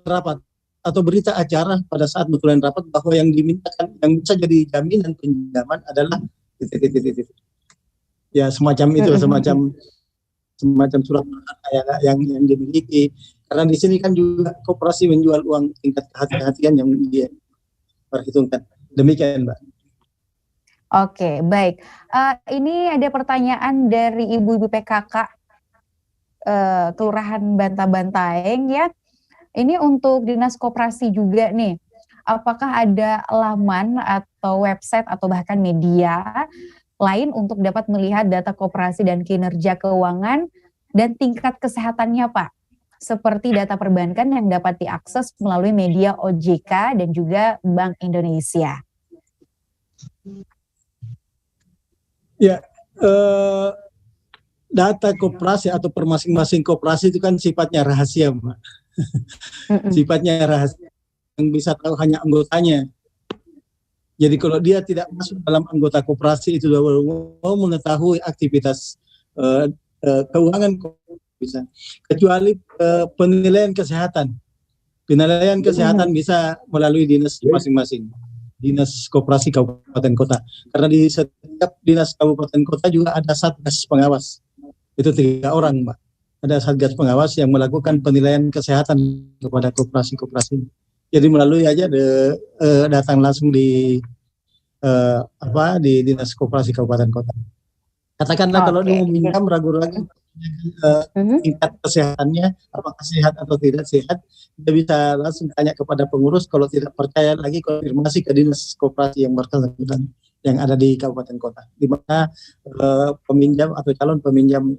rapat atau berita acara pada saat betulan rapat bahwa yang dimintakan, yang bisa jadi jaminan pinjaman adalah ya semacam itu, semacam surat yang dimiliki. Karena di sini kan juga koperasi menjual uang tingkat kehati-hatian yang dia perhitungkan. Demikian, Mbak. Oke, baik. Ini ada pertanyaan dari ibu-ibu PKK Kelurahan Banta-Bantaeng ya. Ini untuk Dinas Koperasi juga nih. Apakah ada laman atau website atau bahkan media lain untuk dapat melihat data koperasi dan kinerja keuangan dan tingkat kesehatannya, Pak? Seperti data perbankan yang dapat diakses melalui media OJK dan juga Bank Indonesia. Ya, data koperasi atau per masing-masing koperasi itu kan sifatnya rahasia, Mbak. Sifatnya rahasia, yang bisa tahu hanya anggotanya. Jadi kalau dia tidak masuk dalam anggota koperasi itu mau mengetahui aktivitas keuangan bisa, kecuali penilaian kesehatan. Penilaian kesehatan bisa melalui dinas masing-masing, dinas koperasi kabupaten kota. Karena di setiap dinas kabupaten kota juga ada satgas pengawas. Itu 3 orang, Mbak. Ada satgas pengawas yang melakukan penilaian kesehatan kepada koperasi-koperasi. Jadi melalui aja datang langsung di dinas koperasi kabupaten kota. Katakanlah kalau dia mau minjam ragu-ragu tingkat kesehatannya apakah sehat atau tidak sehat, dia bisa langsung tanya kepada pengurus. Kalau tidak percaya lagi konfirmasi ke dinas koperasi yang bersangkutan yang ada di kabupaten kota, di mana peminjam atau calon peminjam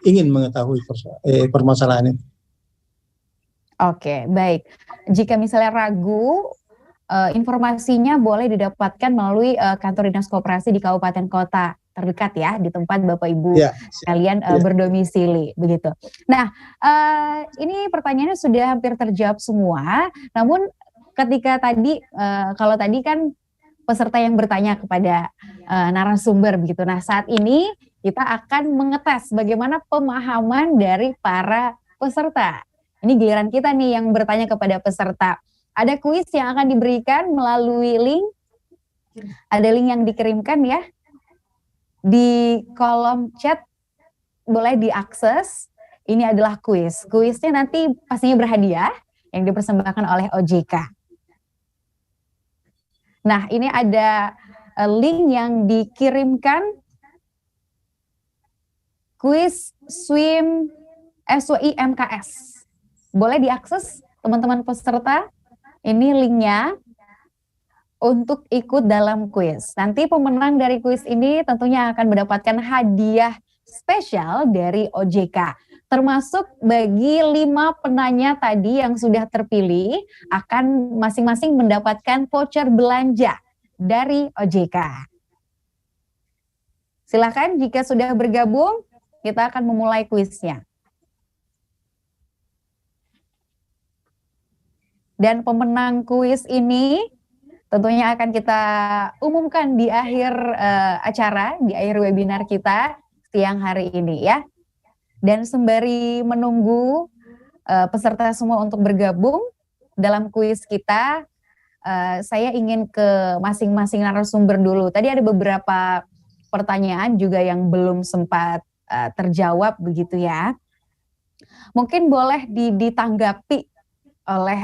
ingin mengetahui permasalahan ini. Oke, baik. Jika misalnya ragu, informasinya boleh didapatkan melalui kantor dinas koperasi di kabupaten kota terdekat ya, di tempat Bapak Ibu kalian berdomisili, begitu. Nah, ini pertanyaannya sudah hampir terjawab semua. Namun ketika tadi, kalau tadi kan peserta yang bertanya kepada narasumber begitu. Nah, saat ini kita akan mengetes bagaimana pemahaman dari para peserta. Ini giliran kita nih yang bertanya kepada peserta. Ada kuis yang akan diberikan melalui link. Ada link yang dikirimkan ya. Di kolom chat boleh diakses. Ini adalah kuis. Kuisnya nanti pastinya berhadiah yang dipersembahkan oleh OJK. Nah, ini ada link yang dikirimkan. Kuis SWI MKS. Boleh diakses teman-teman peserta, ini linknya untuk ikut dalam kuis. Nanti pemenang dari kuis ini tentunya akan mendapatkan hadiah spesial dari OJK. Termasuk bagi 5 penanya tadi yang sudah terpilih akan masing-masing mendapatkan voucher belanja dari OJK. Silakan jika sudah bergabung, kita akan memulai kuisnya. Dan pemenang kuis ini tentunya akan kita umumkan di akhir acara, di akhir webinar kita siang hari ini ya. Dan sembari menunggu peserta semua untuk bergabung dalam kuis kita, saya ingin ke masing-masing narasumber dulu. Tadi ada beberapa pertanyaan juga yang belum sempat terjawab begitu ya. Mungkin boleh ditanggapi oleh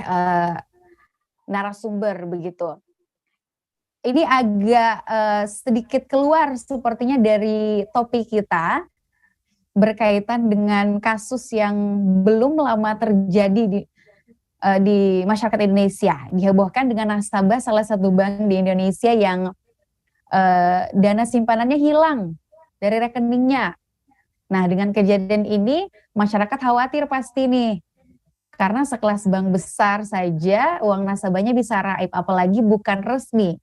narasumber begitu. Ini agak sedikit keluar sepertinya dari topik kita, berkaitan dengan kasus yang belum lama terjadi di masyarakat Indonesia. Dihebohkan dengan nasabah salah satu bank di Indonesia yang dana simpanannya hilang dari rekeningnya. Nah, dengan kejadian ini masyarakat khawatir pasti nih, karena sekelas bank besar saja uang nasabahnya bisa raib, apalagi bukan resmi.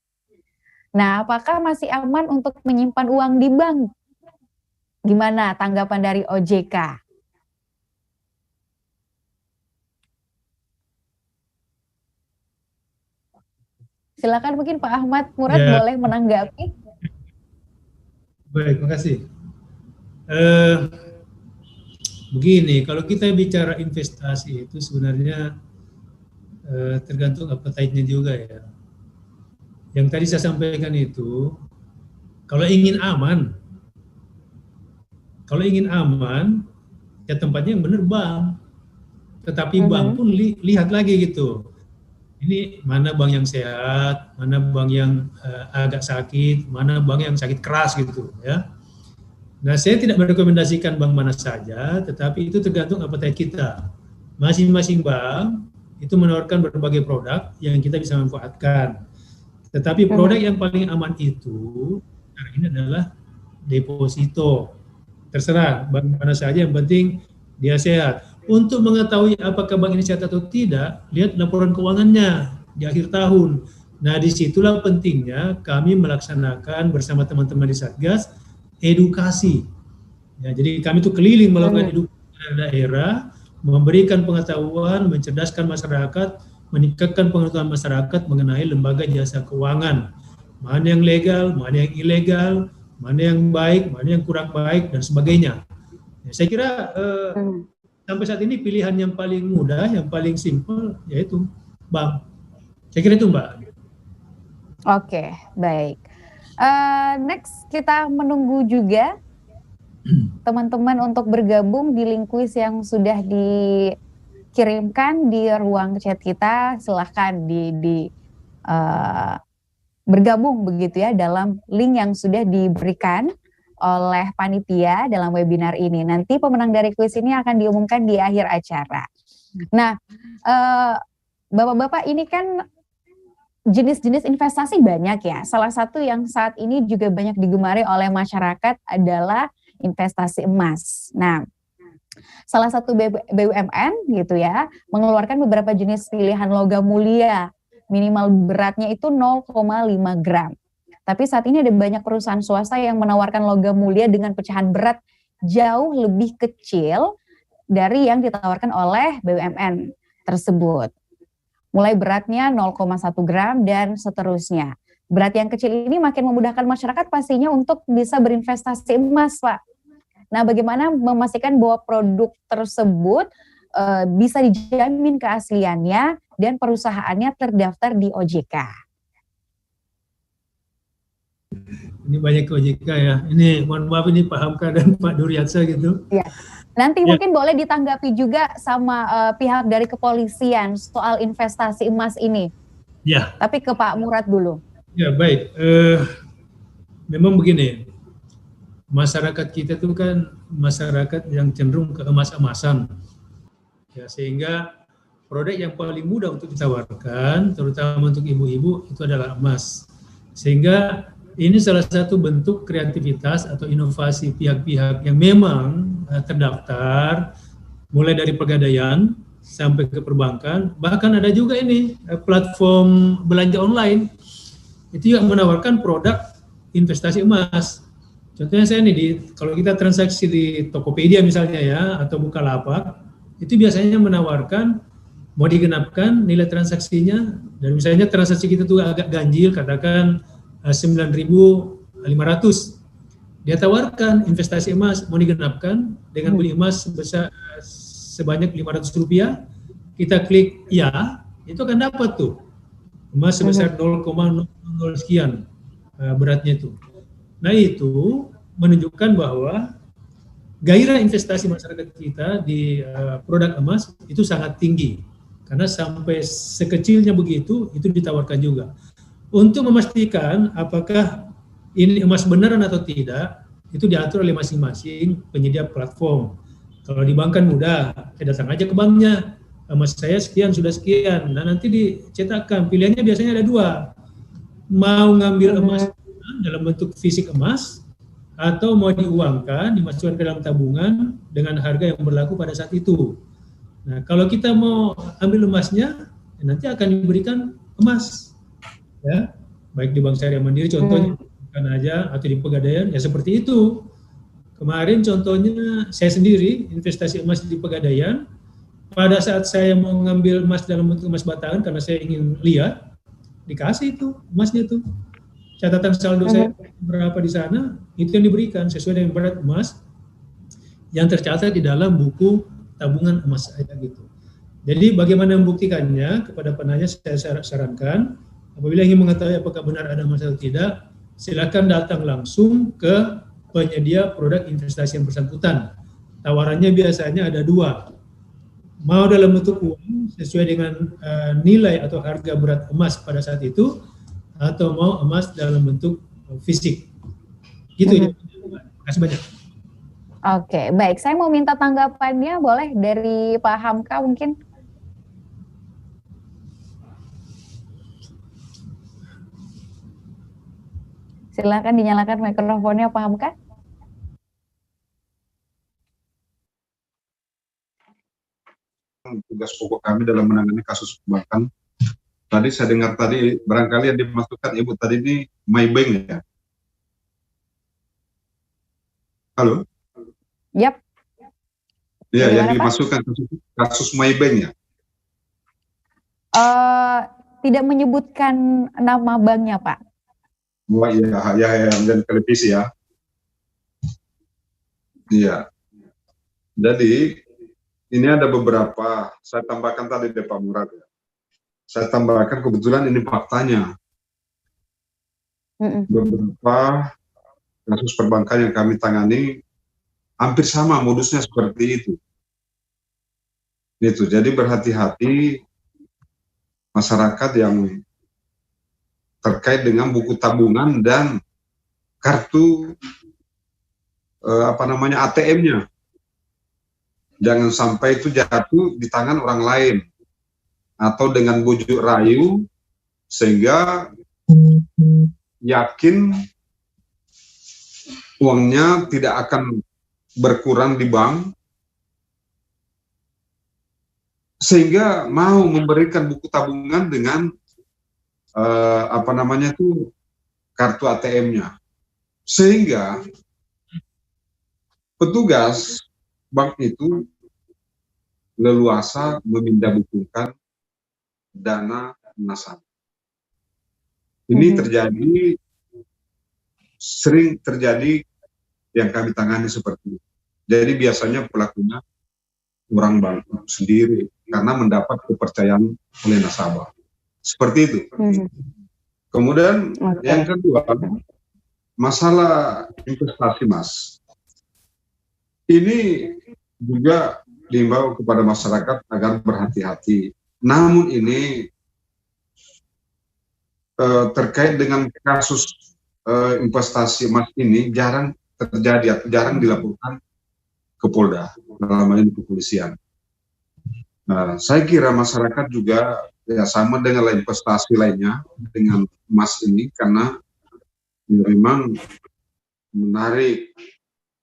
Nah, apakah masih aman untuk menyimpan uang di bank? Gimana tanggapan dari OJK? Silakan mungkin Pak Ahmad Murad boleh menanggapi. Baik, makasih. Begini, kalau kita bicara investasi itu sebenarnya tergantung appetite-nya juga ya. Yang tadi saya sampaikan itu, kalau ingin aman, ya tempatnya yang benar bank. Tetapi bank pun lihat lagi gitu. Ini mana bank yang sehat, mana bank yang agak sakit, mana bank yang sakit keras gitu ya. Nah, saya tidak merekomendasikan bank mana saja, tetapi itu tergantung appetite kita. Masing-masing bank itu menawarkan berbagai produk yang kita bisa manfaatkan. Tetapi produk yang paling aman itu, nah ini adalah deposito. Terserah bank mana saja, yang penting dia sehat. Untuk mengetahui apakah bank ini sehat atau tidak, lihat laporan keuangannya di akhir tahun. Nah, disitulah pentingnya kami melaksanakan bersama teman-teman di Satgas edukasi. Ya, jadi kami itu keliling melakukan edukasi di daerah, memberikan pengetahuan, mencerdaskan masyarakat, meningkatkan pengetahuan masyarakat mengenai lembaga jasa keuangan. Mana yang legal, mana yang ilegal, mana yang baik, mana yang kurang baik, dan sebagainya. Ya, saya kira sampai saat ini pilihan yang paling mudah, yang paling simpel, yaitu bank. Saya kira itu, Mbak. Oke, baik. Next, kita menunggu juga teman-teman untuk bergabung di link kuis yang sudah dikirimkan di ruang chat kita. Silahkan bergabung begitu ya dalam link yang sudah diberikan oleh panitia dalam webinar ini. Nanti pemenang dari kuis ini akan diumumkan di akhir acara. Nah, Bapak-bapak, ini kan jenis-jenis investasi banyak ya. Salah satu yang saat ini juga banyak digemari oleh masyarakat adalah investasi emas. Nah, salah satu BUMN gitu ya, mengeluarkan beberapa jenis pilihan logam mulia. Minimal beratnya itu 0,5 gram. Tapi saat ini ada banyak perusahaan swasta yang menawarkan logam mulia dengan pecahan berat jauh lebih kecil dari yang ditawarkan oleh BUMN tersebut. Mulai beratnya 0,1 gram dan seterusnya. Berat yang kecil ini makin memudahkan masyarakat pastinya untuk bisa berinvestasi emas, Pak. Nah, bagaimana memastikan bahwa produk tersebut bisa dijamin keasliannya dan perusahaannya terdaftar di OJK? Ini banyak ke OJK ya. Ini mohon maaf, ini Pak Hamka dan Pak Duryatsa gitu. Ya. Nanti mungkin boleh ditanggapi juga sama pihak dari kepolisian soal investasi emas ini. Ya. Tapi ke Pak Murad dulu. Ya, baik. Memang begini, masyarakat kita itu kan masyarakat yang cenderung ke emas-emasan. Ya, sehingga produk yang paling mudah untuk ditawarkan, terutama untuk ibu-ibu, itu adalah emas. Sehingga ini salah satu bentuk kreativitas atau inovasi pihak-pihak yang memang terdaftar, mulai dari pegadaian sampai ke perbankan. Bahkan ada juga ini platform belanja online, itu yang menawarkan produk investasi emas. Contohnya saya nih, kalau kita transaksi di Tokopedia misalnya ya, atau Bukalapak, itu biasanya menawarkan mau digenapkan nilai transaksinya, dan misalnya transaksi kita tuh agak ganjil, katakan 9.500, dia tawarkan investasi emas mau digenapkan dengan beli emas sebanyak 500 rupiah, kita klik ya, itu akan dapat tuh emas sebesar 0,00 sekian beratnya itu. Nah itu menunjukkan bahwa gairah investasi masyarakat kita di produk emas itu sangat tinggi. Karena sampai sekecilnya begitu, itu ditawarkan juga. Untuk memastikan apakah ini emas beneran atau tidak, itu diatur oleh masing-masing penyedia platform. Kalau di bank kan mudah, datang aja ke banknya, emas saya sekian, sudah sekian. Nah nanti dicetakkan, pilihannya biasanya ada dua. Mau ngambil emas dalam bentuk fisik emas, atau mau diuangkan, dimasukkan ke dalam tabungan dengan harga yang berlaku pada saat itu. Nah, kalau kita mau ambil emasnya, nanti akan diberikan emas, ya, baik di Bank Syariah Mandiri contohnya, kan aja, atau di Pegadaian, ya seperti itu. Kemarin contohnya saya sendiri investasi emas di Pegadaian, pada saat saya mau ngambil emas dalam bentuk emas batangan karena saya ingin lihat, dikasih itu emasnya tuh, catatan saldo saya berapa di sana, itu yang diberikan sesuai dengan berat emas yang tercatat di dalam buku tabungan emas saya gitu. Jadi bagaimana membuktikannya kepada penanya, saya sarankan apabila ingin mengetahui apakah benar ada emas atau tidak, silakan datang langsung ke penyedia produk investasi yang bersangkutan. Tawarannya biasanya ada dua, mau dalam bentuk uang sesuai dengan nilai atau harga berat emas pada saat itu, atau mau emas dalam bentuk fisik. Gitu ya. Terima kasih banyak. Oke, baik. Saya mau minta tanggapannya, boleh dari Pak Hamka mungkin? Silakan dinyalakan mikrofonnya Pak Hamka. Tugas pokok kami dalam menangani kasus perbankan. Tadi saya dengar tadi, barangkali yang dimasukkan Ibu tadi ini Maybank ya? Halo? Yap. Ya, yang dimasukkan kasus Maybank ya? Tidak menyebutkan nama banknya, Pak. Oh iya, dan televisi ya. Iya. Jadi ini ada beberapa, saya tambahkan tadi Pak Murad ya. Saya tambahkan kebetulan ini faktanya. Beberapa kasus perbankan yang kami tangani hampir sama modusnya seperti itu. Itu, jadi berhati-hati masyarakat yang terkait dengan buku tabungan dan kartu ATM-nya. Jangan sampai itu jatuh di tangan orang lain atau dengan bujuk rayu sehingga yakin uangnya tidak akan berkurang di bank, sehingga mau memberikan buku tabungan dengan kartu ATM-nya, sehingga petugas bank itu leluasa memindah-bukukan dana nasabah. Ini sering terjadi yang kami tangani seperti itu. Jadi biasanya pelakunya orang bank sendiri karena mendapat kepercayaan oleh nasabah. Seperti itu. Kemudian yang kedua, masalah investasi Mas. Ini juga diimbau kepada masyarakat agar berhati-hati. Namun ini terkait dengan kasus investasi emas ini jarang terjadi, jarang dilaporkan ke Polda, dalam hal ini kepolisian. Nah, saya kira masyarakat juga ya sama dengan investasi lainnya dengan emas ini, karena ya memang menarik,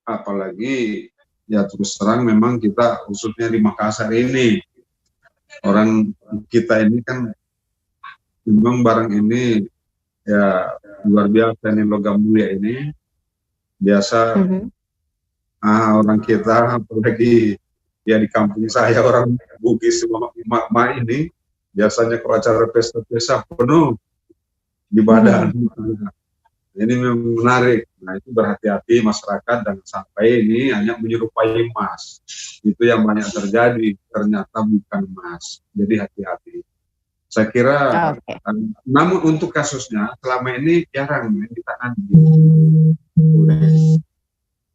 apalagi ya terus terang memang kita khususnya di Makassar ini, orang kita ini kan memang barang ini ya luar biasa, ini logam mulia ini biasa. Orang kita apalagi ya di kampung saya orang Bugis emak ini biasanya kalau acara pesta-pesta penuh di badan. Ini memang menarik. Nah, itu berhati-hati masyarakat dan sampai ini hanya menyerupai emas. Itu yang banyak terjadi, ternyata bukan emas. Jadi hati-hati. Saya kira, namun untuk kasusnya selama ini jarang ditangani oleh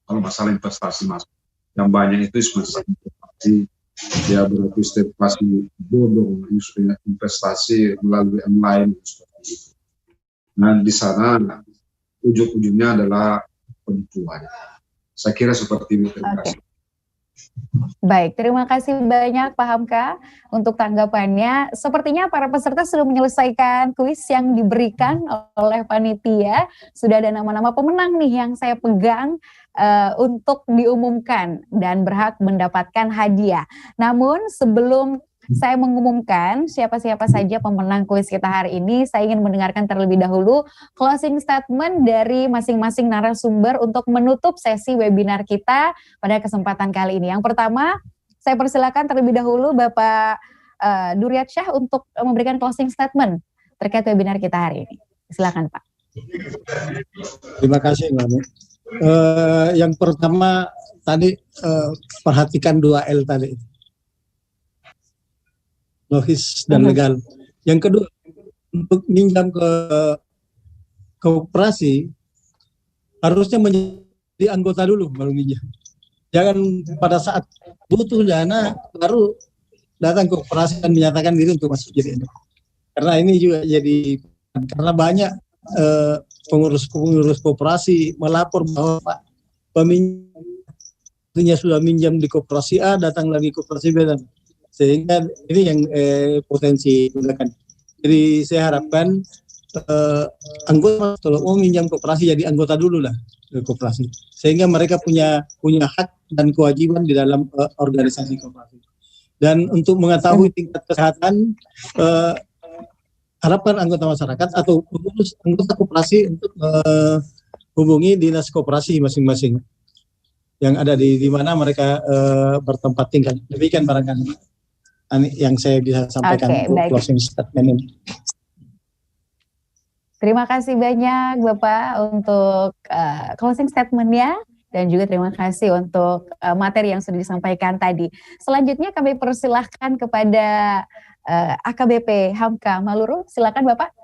kalau masalah investasi mas. Yang banyak itu masalah investasi, ya berarti investasi bodong, investasi melalui online seperti itu. Nah, di sana ujung-ujungnya adalah penipuan. Saya kira seperti itu. Terima kasih. Baik, terima kasih banyak Pak Hamka untuk tanggapannya. Sepertinya para peserta sudah menyelesaikan kuis yang diberikan oleh panitia. Sudah ada nama-nama pemenang nih yang saya pegang untuk diumumkan dan berhak mendapatkan hadiah. Namun sebelum saya mengumumkan siapa-siapa saja pemenang kuis kita hari ini, saya ingin mendengarkan terlebih dahulu closing statement dari masing-masing narasumber untuk menutup sesi webinar kita pada kesempatan kali ini. Yang pertama, saya persilakan terlebih dahulu Bapak Duryatsyah untuk memberikan closing statement terkait webinar kita hari ini. Silakan Pak. Terima kasih Mbak. Yang pertama tadi perhatikan 2L tadi. Logis dan legal. Yang kedua, untuk minjam ke koperasi harusnya menjadi anggota dulu baru minjam. Jangan pada saat butuh dana baru datang ke koperasi dan menyatakan diri untuk masuk jadi anggota. Karena ini juga jadi karena banyak pengurus koperasi melapor bahwa Pak peminjamnya sudah minjam di koperasi A, datang lagi koperasi B, dan sehingga ini yang potensi gunakan. Jadi saya harapkan anggota kalau mau minjam koperasi jadi anggota dulu lah koperasi, sehingga mereka punya hak dan kewajiban di dalam organisasi koperasi. Dan untuk mengetahui tingkat kesehatan, harapkan anggota masyarakat atau pengurus anggota koperasi untuk hubungi dinas koperasi masing-masing yang ada di mana mereka bertempat tinggal. Demikian barangkali yang saya bisa sampaikan untuk closing statement ini. Terima kasih banyak Bapak untuk closing statement-nya dan juga terima kasih untuk materi yang sudah disampaikan tadi. Selanjutnya kami persilahkan kepada AKBP Hamka Maluru. Silakan Bapak.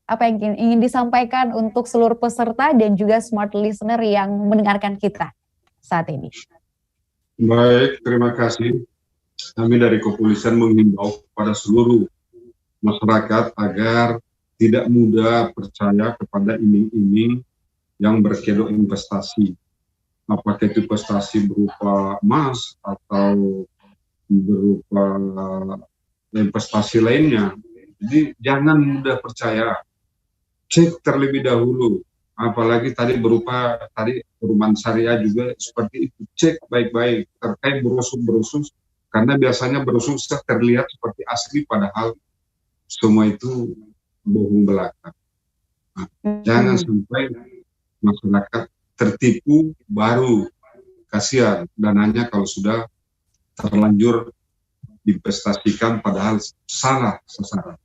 Apa yang ingin disampaikan untuk seluruh peserta dan juga smart listener yang mendengarkan kita saat ini? Baik, terima kasih. Kami dari kepolisian mengimbau kepada seluruh masyarakat agar tidak mudah percaya kepada iming-iming yang berkedok investasi. Apakah itu investasi berupa emas atau berupa investasi lainnya. Jadi jangan mudah percaya. Cek terlebih dahulu. Apalagi tadi berupa perumahan syariah juga seperti itu. Cek baik-baik terkait brosur-brosur. Karena biasanya brosur terlihat seperti asli, padahal semua itu bohong belaka. Nah, jangan sampai masyarakat tertipu baru kasihan dananya kalau sudah terlanjur diinvestasikan padahal salah sasaran.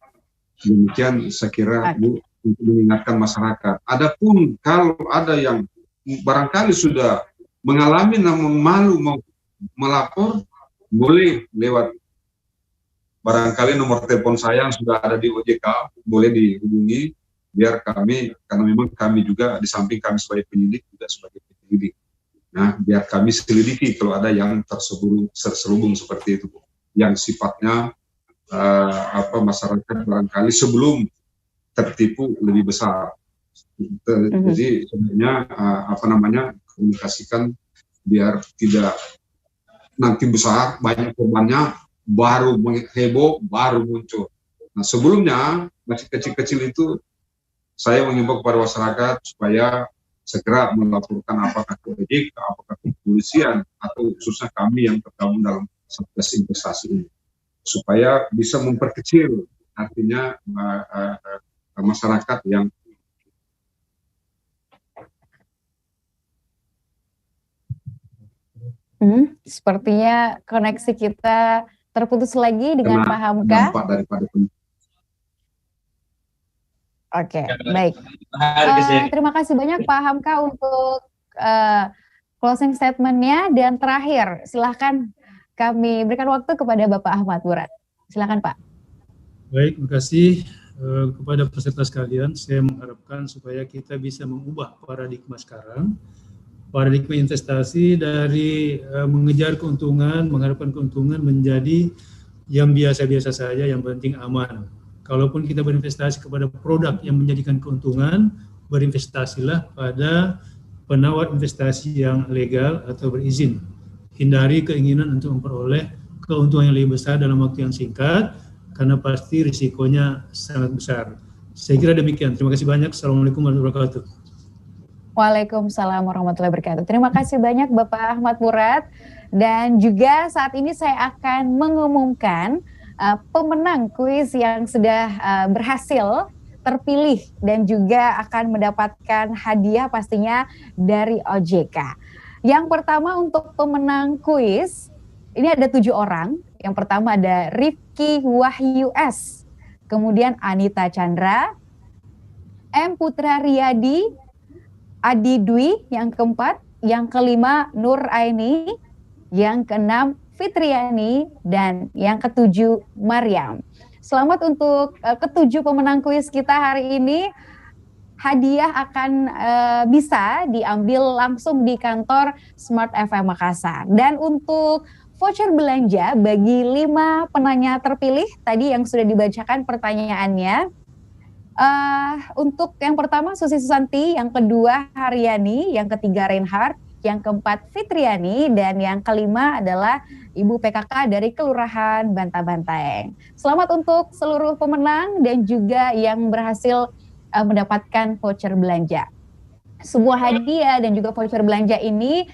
Demikian saya kira Bu, untuk mengingatkan masyarakat. Adapun kalau ada yang barangkali sudah mengalami namun malu mau melapor, boleh lewat barangkali nomor telepon saya yang sudah ada di OJK, boleh dihubungi biar kami, karena memang kami juga di samping kami sebagai penyidik juga sebagai penyelidik. Nah, biar kami selidiki kalau ada yang terselubung seperti itu, yang sifatnya masyarakat barangkali sebelum tertipu lebih besar. Jadi sebenarnya komunikasikan biar tidak nanti besar banyak korbannya, baru heboh, baru muncul. Nah, sebelumnya masih kecil-kecil itu saya mengimbau kepada masyarakat supaya segera melaporkan apakah ke OJK, apakah ke kepolisian, atau khususnya kami yang tergabung dalam Satgas investasi ini, supaya bisa memperkecil artinya masyarakat yang sepertinya koneksi kita terputus lagi dengan Pak Hamka. Dampak daripada Oke, baik. Terima kasih banyak Pak Hamka untuk closing statement-nya, dan terakhir silahkan kami berikan waktu kepada Bapak Ahmad Murad. Silakan Pak. Baik, terima kasih kepada peserta sekalian. Saya mengharapkan supaya kita bisa mengubah paradigma sekarang. Paradigma investasi dari mengejar keuntungan, mengharapkan keuntungan menjadi yang biasa-biasa saja, yang penting aman. Kalaupun kita berinvestasi kepada produk yang menjadikan keuntungan, berinvestasilah pada penawar investasi yang legal atau berizin. Hindari keinginan untuk memperoleh keuntungan yang lebih besar dalam waktu yang singkat, karena pasti risikonya sangat besar. Saya kira demikian. Terima kasih banyak. Assalamualaikum warahmatullahi wabarakatuh. Waalaikumsalam warahmatullahi wabarakatuh. Terima kasih banyak Bapak Ahmad Murad. Dan juga saat ini saya akan mengumumkan pemenang kuis yang sudah berhasil terpilih dan juga akan mendapatkan hadiah pastinya dari OJK. Yang pertama untuk pemenang kuis, ini ada 7 orang. Yang pertama ada Rifki Wahyu S, kemudian Anita Chandra, M. Putra Riyadi, Adi Dwi yang keempat, yang kelima Nur Aini, yang keenam Fitriani, dan yang ketujuh Mariam. Selamat untuk ketujuh pemenang kuis kita hari ini. Hadiah akan bisa diambil langsung di kantor Smart FM Makassar. Dan untuk voucher belanja bagi 5 penanya terpilih tadi yang sudah dibacakan pertanyaannya. Untuk yang pertama Susi Susanti, yang kedua Haryani, yang ketiga Reinhard, yang keempat Fitriani, dan yang kelima adalah Ibu PKK dari Kelurahan Bantabantaeng. Selamat untuk seluruh pemenang dan juga yang berhasil mendapatkan voucher belanja. Sebuah hadiah dan juga voucher belanja ini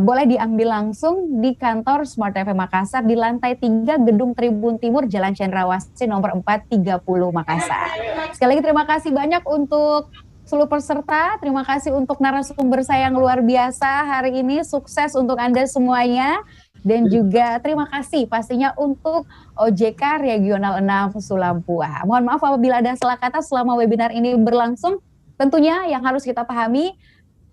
boleh diambil langsung di kantor Smart FM Makassar di lantai 3 Gedung Tribun Timur Jalan Cendrawasih nomor 430 Makassar. Sekali lagi terima kasih banyak untuk seluruh peserta, terima kasih untuk narasumber saya yang luar biasa hari ini, sukses untuk Anda semuanya, dan juga terima kasih pastinya untuk OJK Regional 6 Sulampua. Mohon maaf apabila ada salah kata selama webinar ini berlangsung. Tentunya yang harus kita pahami,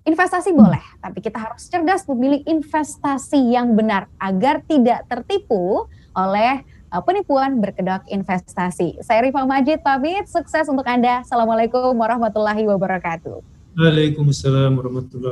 investasi boleh, tapi kita harus cerdas memilih investasi yang benar agar tidak tertipu oleh penipuan berkedok investasi. Saya Rifa Majid pamit, sukses untuk Anda. Assalamualaikum warahmatullahi wabarakatuh. Waalaikumsalam warahmatullahi wabarakatuh.